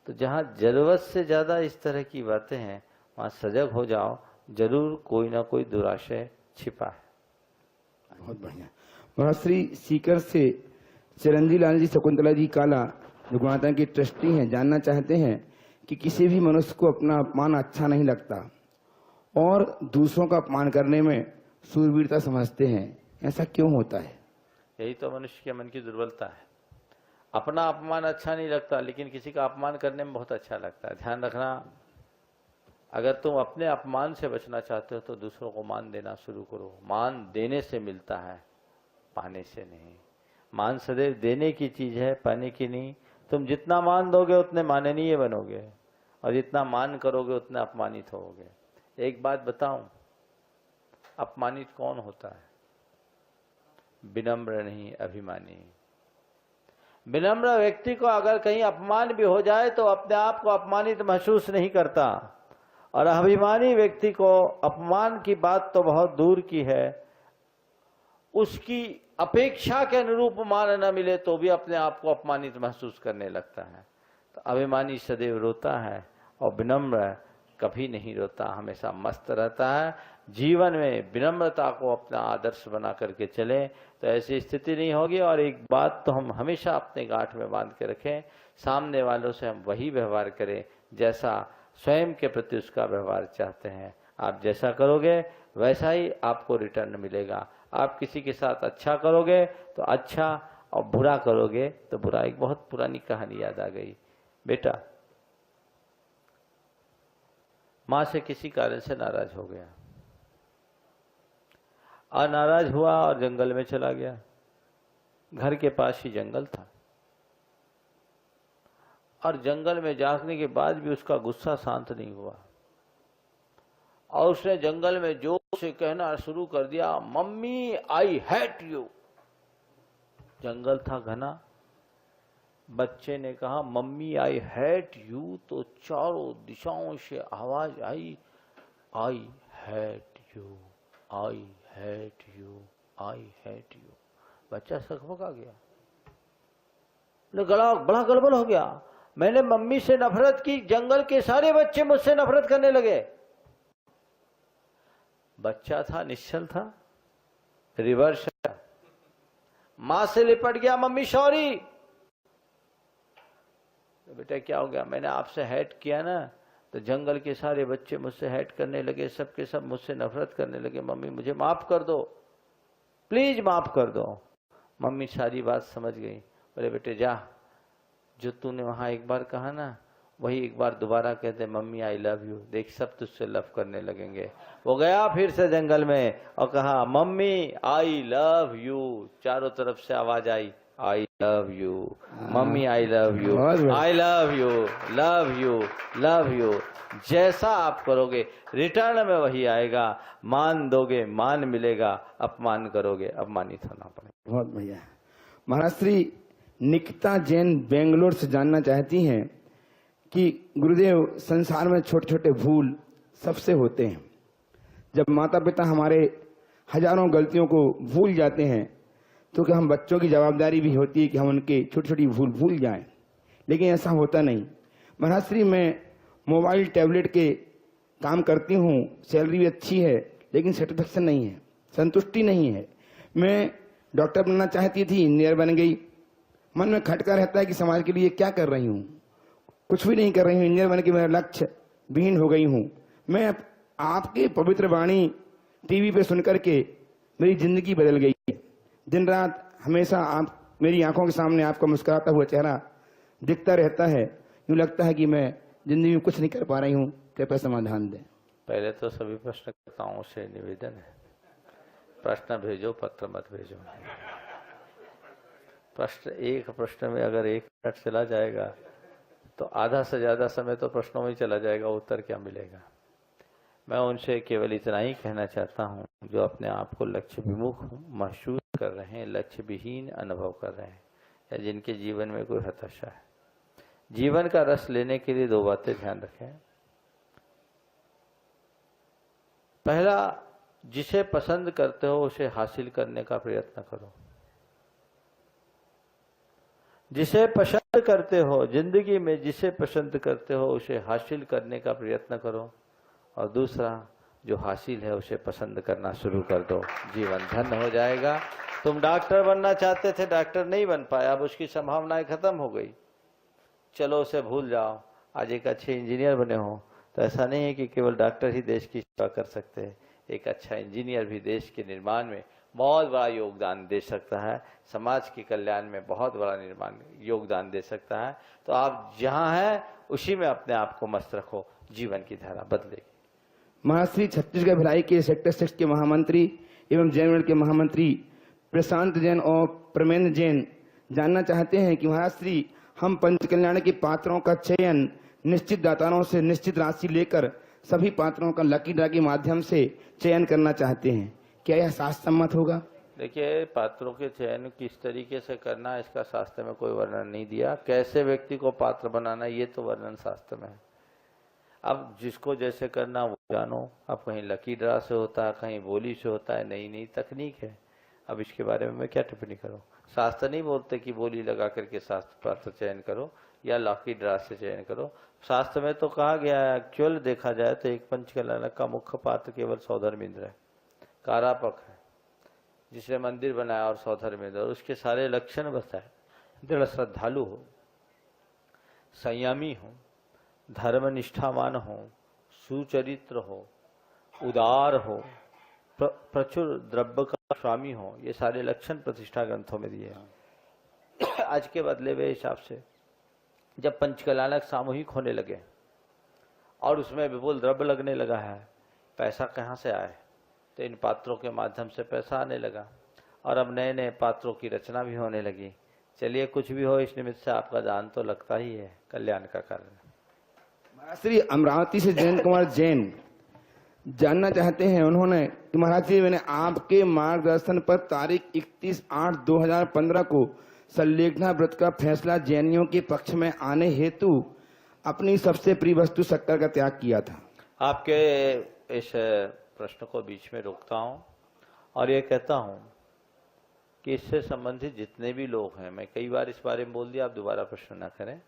तो जहाँ जरूरत से ज्यादा इस तरह की बातें हैं वहाँ सजग हो जाओ, जरूर कोई ना कोई दुराशय छिपा है। बहुत बढ़िया। महाराज श्री सीकर से चिरंजी लाल जी शकुंतला जी काला जो गुणाता के ट्रस्टी हैं जानना चाहते हैं कि किसी भी मनुष्य को अपना अपमान अच्छा नहीं लगता और दूसरों का अपमान करने में सूरवीरता समझते हैं, ऐसा क्यों होता है? यही तो मनुष्य के मन की दुर्बलता है। अपना अपमान अच्छा नहीं लगता, लेकिन किसी का अपमान करने में बहुत अच्छा लगता है। ध्यान रखना, अगर तुम अपने अपमान से बचना चाहते हो तो दूसरों को मान देना शुरू करो। मान देने से मिलता है, पाने से नहीं। मान सदैव देने की चीज है, पाने की नहीं। तुम जितना मान दोगे उतने माननीय बनोगे, और जितना मान करोगे उतने अपमानित होगे। एक बात बताऊं, अपमानित कौन होता है? विनम्र नहीं, अभिमानी। विनम्र व्यक्ति को अगर कहीं अपमान भी हो जाए तो अपने आप को अपमानित महसूस नहीं करता, और अभिमानी व्यक्ति को अपमान की बात तो बहुत दूर की है, उसकी अपेक्षा के अनुरूप मान न मिले तो भी अपने आप को अपमानित महसूस करने लगता है। तो अभिमानी सदैव रोता है और विनम्र कभी नहीं रोता, हमेशा मस्त रहता है। जीवन में विनम्रता को अपना आदर्श बना करके चलें तो ऐसी स्थिति नहीं होगी। और एक बात तो हम हमेशा अपने गांठ में बांध के रखें, सामने वालों से हम वही व्यवहार करें जैसा स्वयं के प्रति उसका व्यवहार चाहते हैं। आप जैसा करोगे वैसा ही आपको रिटर्न मिलेगा। आप किसी के साथ अच्छा करोगे तो अच्छा, और बुरा करोगे तो बुरा। एक बहुत पुरानी कहानी याद आ गई। बेटा माँ से किसी कारण से नाराज हो गया, और नाराज हुआ और जंगल में चला गया। घर के पास ही जंगल था, और जंगल में जाने के बाद भी उसका गुस्सा शांत नहीं हुआ, और उसने जंगल में जोर से कहना शुरू कर दिया, मम्मी आई हेट यू। जंगल था घना। बच्चे ने कहा मम्मी आई हेट यू, तो चारों दिशाओं से आवाज आई, I hate you, I hate you, I hate you. बच्चा सकबका गया, गला बड़ा गड़बड़ हो गया। मैंने मम्मी से नफरत की, जंगल के सारे बच्चे मुझसे नफरत करने लगे। बच्चा था, निश्चल था, रिवर्स। मां से लिपट गया, मम्मी सॉरी। तो बेटा क्या हो गया? मैंने आपसे हेट किया ना, तो जंगल के सारे बच्चे मुझसे हेट करने लगे, सबके सब मुझसे नफरत करने लगे। मम्मी मुझे माफ कर दो, प्लीज माफ कर दो। मम्मी सारी बात समझ गई। बोले बेटे जा, जो तूने वहां एक बार कहा ना वही एक बार दोबारा कहते, मम्मी आई लव यू, देख सब तुझसे लव करने लगेंगे। वो गया फिर से जंगल में और कहा मम्मी आई लव यू। चारों तरफ से आवाज आई, I love you, mummy I love you, I love you, love you, love you. जैसा आप करोगे रिटर्न में वही आएगा। मान दोगे मान मिलेगा, अपमान करोगे अपमानित होना पड़ेगा। बहुत बढ़िया। महाराज श्री निकिता जैन बेंगलोर से जानना चाहती हैं कि गुरुदेव, संसार में छोटे छोटे भूल सबसे होते हैं। जब माता पिता हमारे हजारों गलतियों को भूल जाते हैं तो क्या हम बच्चों की जवाबदारी भी होती है कि हम उनके छोटी छोटी भूल भूल जाएं, लेकिन ऐसा होता नहीं। महाराज श्री मैं मोबाइल टैबलेट के काम करती हूँ, सैलरी भी अच्छी है, लेकिन सेटिस्फेक्शन नहीं है, संतुष्टि नहीं है। मैं डॉक्टर बनना चाहती थी, इंजीनियर बन गई। मन में खटका रहता है कि समाज के लिए क्या कर रही हूँ, कुछ भी नहीं कर रही हूँ। इंजीनियर बन के मेरा लक्ष्य विहीन हो गई हूँ। मैं आपके पवित्र वाणी टीवी पे सुनकर के मेरी जिंदगी बदल गई है। दिन रात हमेशा आप मेरी आंखों के सामने आपका मुस्कुराता हुआ चेहरा दिखता रहता है। यूँ लगता है कि मैं जिंदगी में कुछ नहीं कर पा रही हूँ, कृपया समाधान दें। पहले तो सभी प्रश्नकर्ताओं से निवेदन है, प्रश्न भेजो, पत्र मत भेजो। प्रश्न एक प्रश्न में अगर 1 मिनट चला जाएगा तो आधा से ज्यादा समय तो प्रश्नों में ही चला जाएगा, उत्तर क्या मिलेगा। मैं उनसे केवल इतना ही कहना चाहता हूँ, जो अपने आप को लक्ष्य विमुख महसूस कर रहे हैं, लक्ष्य विहीन अनुभव कर रहे हैं, या जिनके जीवन में कोई हताशा है, जीवन का रस लेने के लिए 2 बातें ध्यान रखें। पहला, जिसे पसंद करते हो उसे हासिल करने का प्रयत्न करो। जिसे पसंद करते हो, जिंदगी में जिसे पसंद करते हो उसे हासिल करने का प्रयत्न करो। और दूसरा, जो हासिल है उसे पसंद करना शुरू कर दो, जीवन धन्य हो जाएगा। तुम डॉक्टर बनना चाहते थे, डॉक्टर नहीं बन पाया, अब उसकी संभावनाएं खत्म हो गई, चलो उसे भूल जाओ। आज एक अच्छे इंजीनियर बने हो तो ऐसा नहीं है कि केवल डॉक्टर ही देश की सेवा कर सकते हैं, एक अच्छा इंजीनियर भी देश के निर्माण में बहुत बड़ा योगदान दे सकता है, समाज के कल्याण में बहुत बड़ा योगदान दे सकता है। तो आप जहां हैं उसी में अपने आप को मस्त रखो, जीवन की धारा बदलेगी। महाराज श्री छत्तीसगढ़ भिलाई के सेक्टर 6 के महामंत्री एवं जैन के महामंत्री प्रशांत जैन और प्रमेंद्र जैन जानना चाहते हैं कि महाराज श्री, हम पंच कल्याण के पात्रों का चयन निश्चित दातारों से निश्चित राशि लेकर सभी पात्रों का लकी ड्रा के माध्यम से चयन करना चाहते हैं, क्या यह शास्त्र सम्मत होगा? देखिए, पात्रों के चयन किस तरीके से करना, इसका शास्त्र में कोई वर्णन नहीं दिया। कैसे व्यक्ति को पात्र बनाना, ये तो वर्णन शास्त्र में है। अब जिसको जैसे करना वो जानो। अब कहीं लकी ड्रा से होता है, कहीं बोली से होता है, नई नई तकनीक है। अब इसके बारे में मैं क्या टिप्पणी करूं? शास्त्र नहीं बोलते कि बोली लगा करके शास्त्र पात्र चयन करो या लकी ड्रा से चयन करो। शास्त्र में तो कहा गया है, एक्चुअल देखा जाए तो एक पंचकल्याणक का मुख्य पात्र केवल सौधर्मेंद्र है, कारापक है, जिसने मंदिर बनाया और सौधर्मेंद्र, और उसके सारे लक्षण बताए। दृढ़ श्रद्धालु हो, संयमी हो, धर्मनिष्ठावान हो, सुचरित्र हो, उदार हो, प्रचुर द्रव्य का स्वामी हो, ये सारे लक्षण प्रतिष्ठा ग्रंथों में दिए हैं। आज के बदले हुए हिसाब से जब पंचकल्याणक सामूहिक होने लगे और उसमें विपुल द्रव्य लगने लगा है, पैसा कहाँ से आए? तो इन पात्रों के माध्यम से पैसा आने लगा और अब नए नए पात्रों की रचना भी होने लगी। चलिए, कुछ भी हो, इस निमित्त से आपका दान तो लगता ही है, कल्याण का कारण। श्री अमरावती से जयंत कुमार जैन जानना चाहते हैं उन्होंने कि महाराज जी, मैंने आपके मार्गदर्शन पर तारीख 31/8/2015 को संलेखना व्रत का फैसला जैनियों के पक्ष में आने हेतु अपनी सबसे प्रिय वस्तु शक्कर का त्याग किया था। आपके इस प्रश्न को बीच में रोकता हूं और ये कहता हूं कि इससे संबंधित जितने भी लोग हैं, मैं कई बार इस बारे में बोल दिया, आप दोबारा प्रश्न न करें।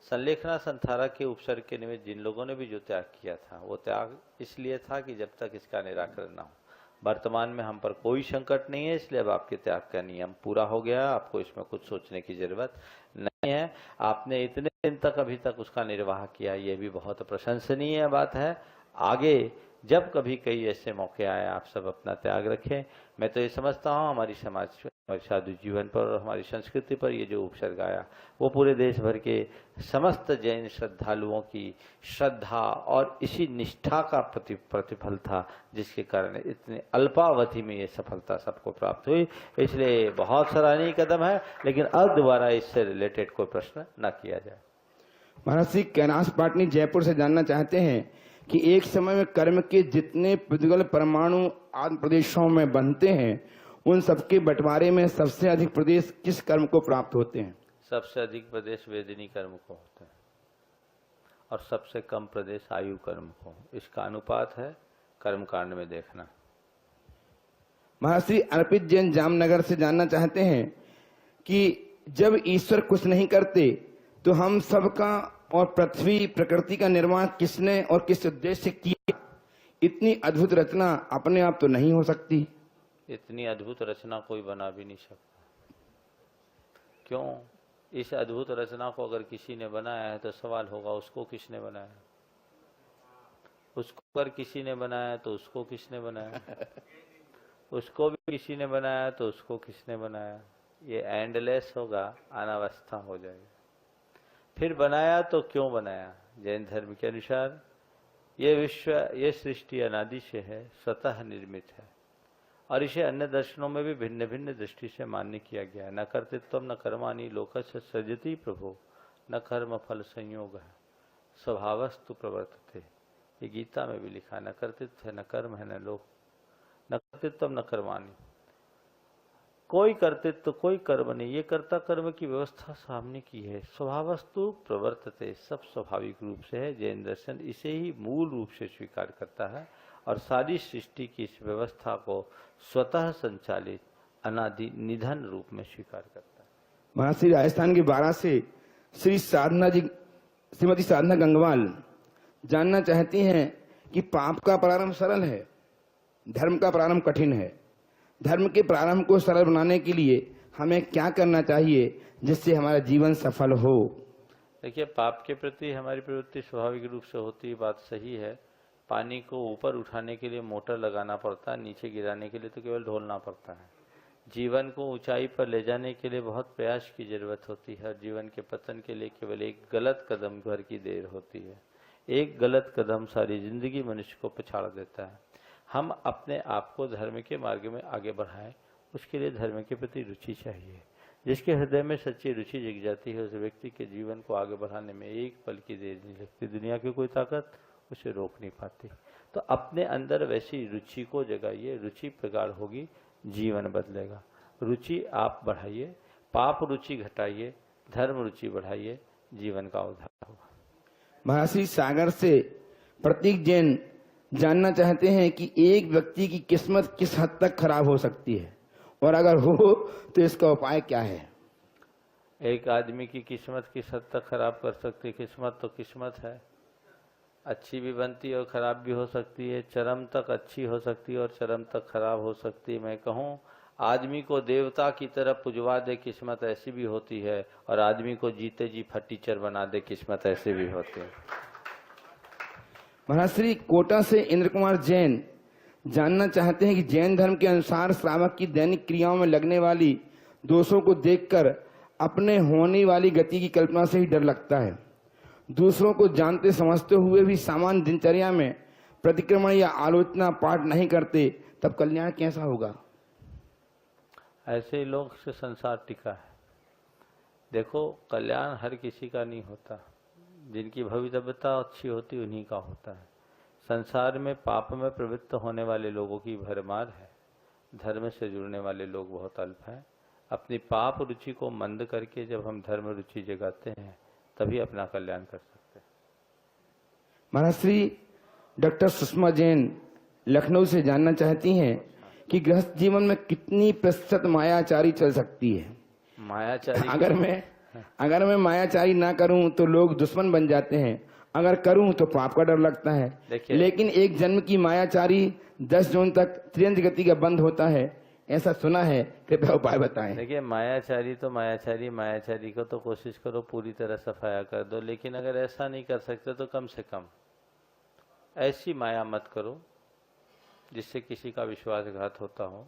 संलेखना संथारा के उपसर्ग के निमित्त जिन लोगों ने भी जो त्याग किया था, वो त्याग इसलिए था कि जब तक इसका निराकरण ना हो। वर्तमान में हम पर कोई संकट नहीं है, इसलिए अब आपके त्याग का नियम पूरा हो गया। आपको इसमें कुछ सोचने की जरूरत नहीं है। आपने इतने दिन तक अभी तक उसका निर्वाह किया, ये भी बहुत प्रशंसनीय बात है। आगे जब कभी कई ऐसे मौके आए, आप सब अपना त्याग रखें। मैं तो ये समझता हूँ हमारी समाज, हमारे साधु जीवन पर और हमारी संस्कृति पर ये जो उपसर्ग आया, वो पूरे देश भर के समस्त जैन श्रद्धालुओं की श्रद्धा और इसी निष्ठा का प्रतिफल था, जिसके कारण इतने अल्पावधि में ये सफलता सबको प्राप्त हुई। इसलिए बहुत सराहनीय कदम है, लेकिन अब दोबारा इससे रिलेटेड कोई प्रश्न न किया जाए। महाराज श्री कैलाश पाटनी जयपुर से जानना चाहते हैं कि एक समय में कर्म के जितने प्रद्युगल परमाणु आदि प्रदेशों में बनते हैं, उन सबके बंटवारे में सबसे अधिक प्रदेश किस कर्म को प्राप्त होते हैं? सबसे अधिक प्रदेश वेदिनी कर्म को होते हैं और सबसे कम प्रदेश आयु कर्म को। इसका अनुपात है कर्म कांड में देखना। महाराज श्री अर्पित जैन जामनगर से जानना चाहते हैं कि जब ईश्वर कुछ नहीं करते तो हम सबका और पृथ्वी प्रकृति का निर्माण किसने और किस उद्देश्य से किया? इतनी अद्भुत रचना अपने आप तो नहीं हो सकती। इतनी अद्भुत रचना कोई बना भी नहीं सकता। क्यों? इस अद्भुत रचना को अगर किसी ने बनाया है तो सवाल होगा, उसको किसने बनाया? उसको अगर किसी ने बनाया तो उसको किसने बनाया? उसको भी किसी ने बनाया तो उसको किसने बनाया? ये एंडलेस होगा, अनावस्था हो जाएगी। फिर बनाया तो क्यों बनाया? जैन धर्म के अनुसार ये विश्व, ये सृष्टि अनादि से है, स्वतः निर्मित है और इसे अन्य दर्शनों में भी भिन्न भिन्न दृष्टि से मान्य किया गया है। न कर्तृत्व न कर्माणि लोकस्य सृजति प्रभो न कर्म फल संयोग है स्वभावस्तु प्रवर्तते। ये गीता में भी लिखा, न कर्तृत्व है न कर्म है न लोक, न कर्तृत्व न कर्माणि। कोई कर्तृत्व कोई कर्म नहीं, ये कर्ता कर्म की व्यवस्था सामने की है। स्वभावस्तु प्रवर्तते, सब स्वाभाविक रूप से है। जैन दर्शन इसे ही मूल रूप से स्वीकार करता है और सारी सृष्टि की इस व्यवस्था को स्वतः संचालित अनादि निधन रूप में स्वीकार करता है। महाराज श्री राजस्थान के 12 से श्री साधना जी, श्रीमती साधना गंगवाल जानना चाहती हैं कि पाप का प्रारंभ सरल है, धर्म का प्रारंभ कठिन है। धर्म के प्रारंभ को सरल बनाने के लिए हमें क्या करना चाहिए जिससे हमारा जीवन सफल हो? देखिए, पाप के प्रति हमारी प्रवृत्ति स्वाभाविक रूप से होती है, बात सही है। पानी को ऊपर उठाने के लिए मोटर लगाना पड़ता है, नीचे गिराने के लिए तो केवल ढोलना पड़ता है। जीवन को ऊंचाई पर ले जाने के लिए बहुत प्रयास की जरूरत होती है। जीवन के पतन के लिए केवल एक गलत कदम भर की देर होती है। एक गलत कदम सारी जिंदगी मनुष्य को पछाड़ देता है। हम अपने आप को धर्म के मार्ग में आगे बढ़ाएं, उसके लिए धर्म के प्रति रुचि चाहिए। जिसके हृदय में सच्ची रुचि जग जाती है, उस व्यक्ति के जीवन को आगे बढ़ाने में एक पल की देर नहीं लगती। दुनिया की कोई ताकत उसे रोक नहीं पाती। तो अपने अंदर वैसी रुचि को जगाइए, रुचि प्रगाढ़ होगी, जीवन बदलेगा। रुचि आप बढ़ाइए, पाप रुचि घटाइए, धर्म रुचि बढ़ाइए, जीवन का उद्धार होगा। महर्षि सागर से प्रतीक जैन जानना चाहते हैं कि एक व्यक्ति की किस्मत किस हद तक खराब हो सकती है, और अगर हो तो इसका उपाय क्या है? एक आदमी की किस्मत किस हद तक खराब कर सकती है? किस्मत तो किस्मत है, अच्छी भी बनती है और खराब भी हो सकती है, चरम तक अच्छी हो सकती है और चरम तक खराब हो सकती है। मैं कहूँ आदमी को देवता की तरफ पुजवा दे किस्मत ऐसी भी होती है, और आदमी को जीते जी फटीचर बना दे किस्मत ऐसी भी होती है। महर्षि कोटा से इंद्र कुमार जैन जानना चाहते हैं कि जैन धर्म के अनुसार श्रावक की दैनिक क्रियाओं में लगने वाली दोषों को देखकर अपने होने वाली गति की कल्पना से ही डर लगता है। दूसरों को जानते समझते हुए भी सामान्य दिनचर्या में प्रतिक्रमण या आलोचना पाठ नहीं करते, तब कल्याण कैसा होगा? ऐसे लोग से संसार टिका है। देखो, कल्याण हर किसी का नहीं होता, जिनकी भवितव्यता अच्छी होती उन्हीं का होता है। संसार में पाप में प्रवृत्त होने वाले लोगों की भरमार है, धर्म से जुड़ने वाले लोग बहुत अल्प हैं। अपनी पाप रुचि को मंद करके जब हम धर्म रुचि जगाते हैं तभी अपना कल्याण कर सकते हैं। महर्षि डॉक्टर सुषमा जैन लखनऊ से जानना चाहती हैं कि गृहस्थ जीवन में कितनी प्रतिशत मायाचारी चल सकती है? मायाचारी अगर मैं मायाचारी ना करूं तो लोग दुश्मन बन जाते हैं, अगर करूं तो पाप का डर लगता है। लेकिन एक जन्म की मायाचारी 10 जून तक त्रियंज गति का बंद होता है, ऐसा सुना है, कृपया उपाय बताएं। देखिए, मायाचारी तो मायाचारी को तो कोशिश करो पूरी तरह सफाया कर दो, लेकिन अगर ऐसा नहीं कर सकते तो कम से कम ऐसी माया मत करो जिससे किसी का विश्वासघात होता हो,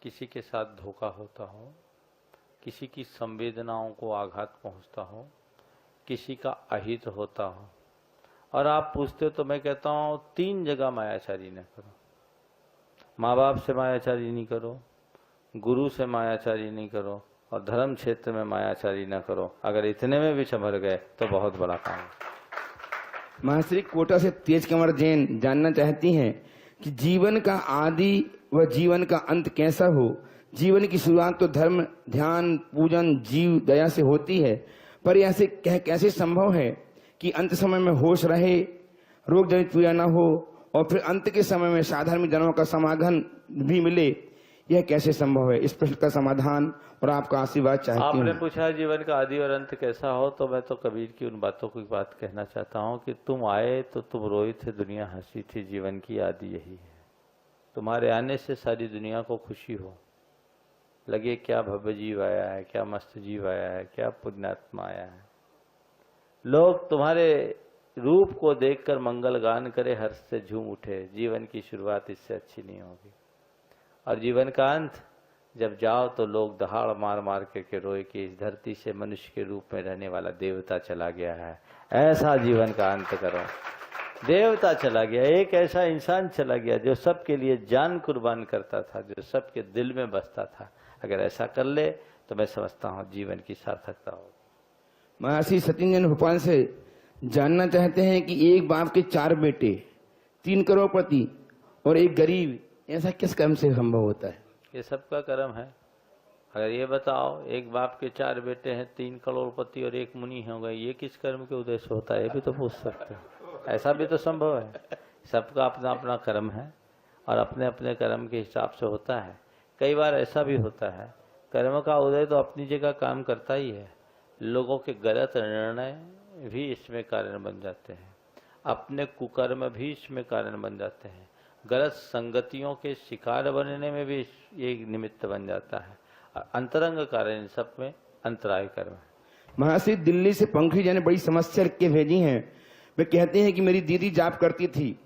किसी के साथ धोखा होता हो, किसी की संवेदनाओं को आघात पहुंचता हो, किसी का अहित होता हो। और आप पूछते हो तो मैं कहता हूँ 3 जगह मायाचारी न करो। माँ बाप से मायाचारी नहीं करो, गुरु से मायाचारी नहीं करो, और धर्म क्षेत्र में मायाचारी न करो। अगर इतने में भी संभल गए तो बहुत बड़ा काम है। महर्षि कोटा से तेज कंवर जैन जानना चाहती हैं कि जीवन का आदि व जीवन का अंत कैसा हो? जीवन की शुरुआत तो धर्म, ध्यान, पूजन, जीव दया से होती है, पर ऐसे कैसे संभव है कि अंत समय में होश रहे, रोग जनित पीड़ा न हो, और फिर अंत के समय में साधारण जनों का समागम भी मिले? यह कैसे संभव है? इस प्रश्न का समाधान और आपका आशीर्वाद चाहती हूँ। आपने पूछा जीवन का आदि और अंत कैसा हो, तो मैं तो कबीर की उन बातों की बात कहना चाहता हूँ कि तुम आए तो तुम रोए थे, दुनिया हंसी थी, जीवन की आदि यही है। तुम्हारे आने से सारी दुनिया को खुशी हो, लगे क्या भव्य जीव आया है, क्या मस्त जीव आया है, क्या पुण्यात्मा आया है। लोग तुम्हारे रूप को देखकर मंगल गान करे, हर्ष से झूम उठे। जीवन की शुरुआत इससे अच्छी नहीं होगी, और जीवन का अंत जब जाओ तो लोग दहाड़ मार मार के रोए कि इस धरती से मनुष्य के रूप में रहने वाला देवता चला गया है। ऐसा जीवन का अंत करो। देवता चला गया, एक ऐसा इंसान चला गया जो सबके लिए जान कुर्बान करता था, जो सबके दिल में बसता था। अगर ऐसा कर ले तो मैं समझता हूँ जीवन की सार्थकता हो। महर्षि सत्येंद्र भोपाल से जानना चाहते हैं कि एक बाप के 4 बेटे, 3 करोड़पति और एक गरीब, ऐसा किस कर्म से संभव होता है? ये सबका कर्म है। अगर ये बताओ एक बाप के 4 बेटे हैं, 3 करोड़पति और 1 मुनि हो गए, ये किस कर्म के उद्देश्य होता है? ये भी तो पूछ सकते हैं। ऐसा भी तो संभव है। सबका अपना अपना कर्म है और अपने अपने कर्म के हिसाब से होता है। कई बार ऐसा भी होता है, कर्म का उदय तो अपनी जगह काम करता ही है, लोगों के गलत निर्णय भी इसमें कारण बन जाते हैं, अपने कुकर्म भी इसमें कारण बन जाते हैं, गलत संगतियों के शिकार बनने में भी ये निमित्त बन जाता है। अंतरंग कारण इन सब में अंतराय कर्म है। महर्षि दिल्ली से पंखी जी ने बड़ी समस्या लिख के भेजी हैं। वे कहते हैं कि मेरी दीदी जाप करती थी,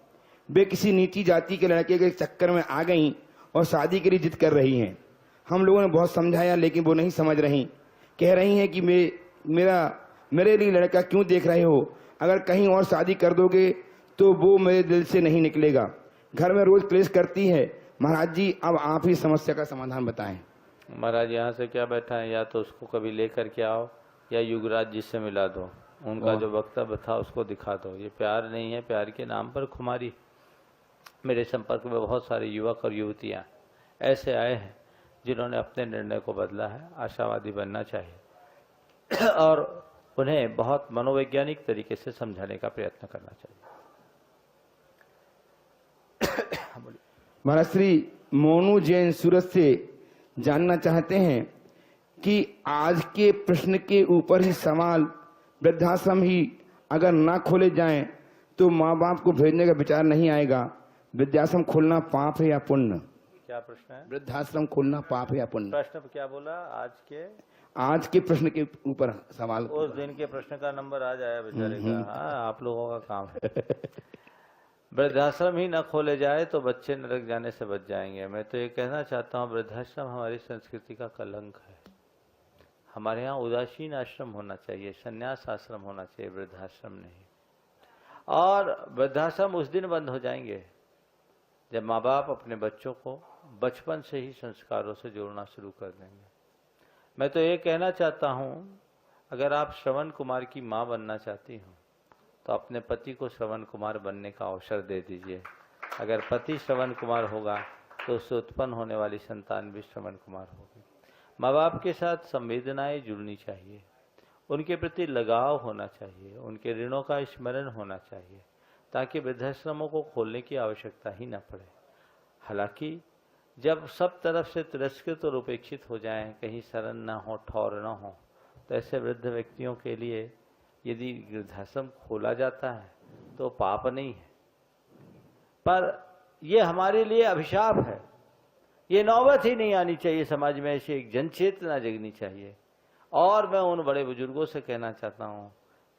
वे किसी नीची जाति के लड़के के चक्कर में आ गईं और शादी के लिए जिद कर रही हैं। हम लोगों ने बहुत समझाया लेकिन वो नहीं समझ रही। कह रही हैं कि मेरे लिए लड़का क्यों देख रहे हो, अगर कहीं और शादी कर दोगे तो वो मेरे दिल से नहीं निकलेगा। घर में रोज क्लेश करती है। महाराज जी, अब आप ही समस्या का समाधान बताएं। महाराज यहाँ से क्या बैठा है, या तो उसको कभी लेकर के आओ या युगराज जी से मिला दो, उनका जो वक्तव्य था उसको दिखा दो। ये प्यार नहीं है, प्यार के नाम पर खुमारी। मेरे संपर्क में बहुत सारे युवक और युवतियाँ ऐसे आए हैं जिन्होंने अपने निर्णय को बदला है। आशावादी बनना चाहिए और उन्हें बहुत मनोवैज्ञानिक तरीके से समझाने का प्रयत्न करना चाहिए। महाराज श्री मोनू जैन सूरत से जानना चाहते हैं कि आज के प्रश्न के ऊपर ही सवाल, वृद्धाश्रम ही अगर ना खोले जाएं तो माँ बाप को भेजने का विचार नहीं आएगा। वृद्धाश्रम खोलना पाप है या पुण्य? क्या प्रश्न है? वृद्धाश्रम खोलना पाप है या पुण्य? प्रश्न क्या बोला? आज के प्रश्न के ऊपर सवाल। उस दिन के प्रश्न का नंबर आ जाए बेचारे का। हाँ, आप लोगों का काम है। वृद्धाश्रम ही न खोले जाए तो बच्चे नरक जाने से बच जाएंगे। मैं तो ये कहना चाहता हूँ, वृद्धाश्रम हमारी संस्कृति का कलंक है। हमारे यहाँ उदासीन आश्रम होना चाहिए, संन्यास आश्रम होना चाहिए, वृद्धाश्रम नहीं। और वृद्धाश्रम उस दिन बंद हो जाएंगे जब माँ बाप अपने बच्चों को बचपन से ही संस्कारों से जोड़ना शुरू कर देंगे। मैं तो ये कहना चाहता हूँ, अगर आप श्रवण कुमार की माँ बनना चाहती हो तो अपने पति को श्रवण कुमार बनने का अवसर दे दीजिए। अगर पति श्रवण कुमार होगा तो उससे उत्पन्न होने वाली संतान भी श्रवण कुमार होगी। माँ बाप के साथ संवेदनाएं जुड़नी चाहिए, उनके प्रति लगाव होना चाहिए, उनके ऋणों का स्मरण होना चाहिए, ताकि वृद्धाश्रमों को खोलने की आवश्यकता ही न पड़े। हालांकि जब सब तरफ से तिरस्कृत और उपेक्षित हो जाएं, कहीं शरण न हो, ठौर न हो, तो ऐसे वृद्ध व्यक्तियों के लिए यदि वृद्धाश्रम खोला जाता है तो पाप नहीं है, पर यह हमारे लिए अभिशाप है। ये नौबत ही नहीं आनी चाहिए। समाज में ऐसी एक जनचेतना जगनी चाहिए। और मैं उन बड़े बुजुर्गों से कहना चाहता हूँ,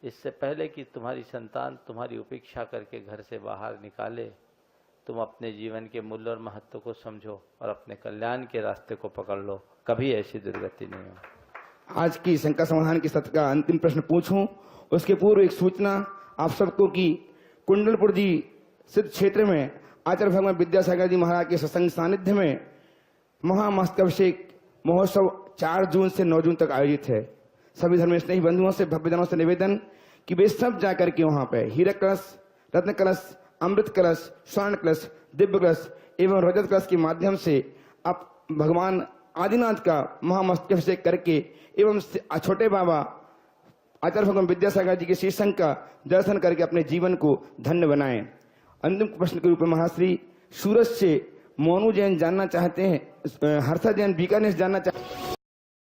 इससे पहले कि तुम्हारी संतान तुम्हारी उपेक्षा करके घर से बाहर निकाले, तुम अपने जीवन के मूल्य और महत्व को समझो और अपने कल्याण के रास्ते को पकड़ लो। कभी ऐसी दुर्गति नहीं हो। आज की शंका समाधान के सत्र का अंतिम प्रश्न पूछूं, उसके पूर्व एक सूचना आप सबको कि कुंडलपुर जी सिद्ध क्षेत्र में आचार्य भगवान विद्यासागर जी महाराज के सत्संग सानिध्य में महामस्तकाभिषेक महोत्सव 4 जून से 9 जून तक आयोजित है। सभी धर्म स्नेही बंधुओं से, भव्यजनों से निवेदन कि वे सब जाकर के वहां पे हीरक कलश, रत्न कलश, अमृत कलश, स्वर्ण कलश, दिव्य कलश एवं रजत कलश के माध्यम से आप भगवान आदिनाथ का महामस्तकाभिषेक करके एवं छोटे बाबा आचार्य भगवान विद्यासागर जी के शीर्षक का दर्शन करके अपने जीवन को धन्य बनाएं। अंतिम प्रश्न के रूप में महाश्री सूरत से मोनू जैन जानना चाहते हैं, हर्षा जैन बीकानेर जानना चाहते हैं।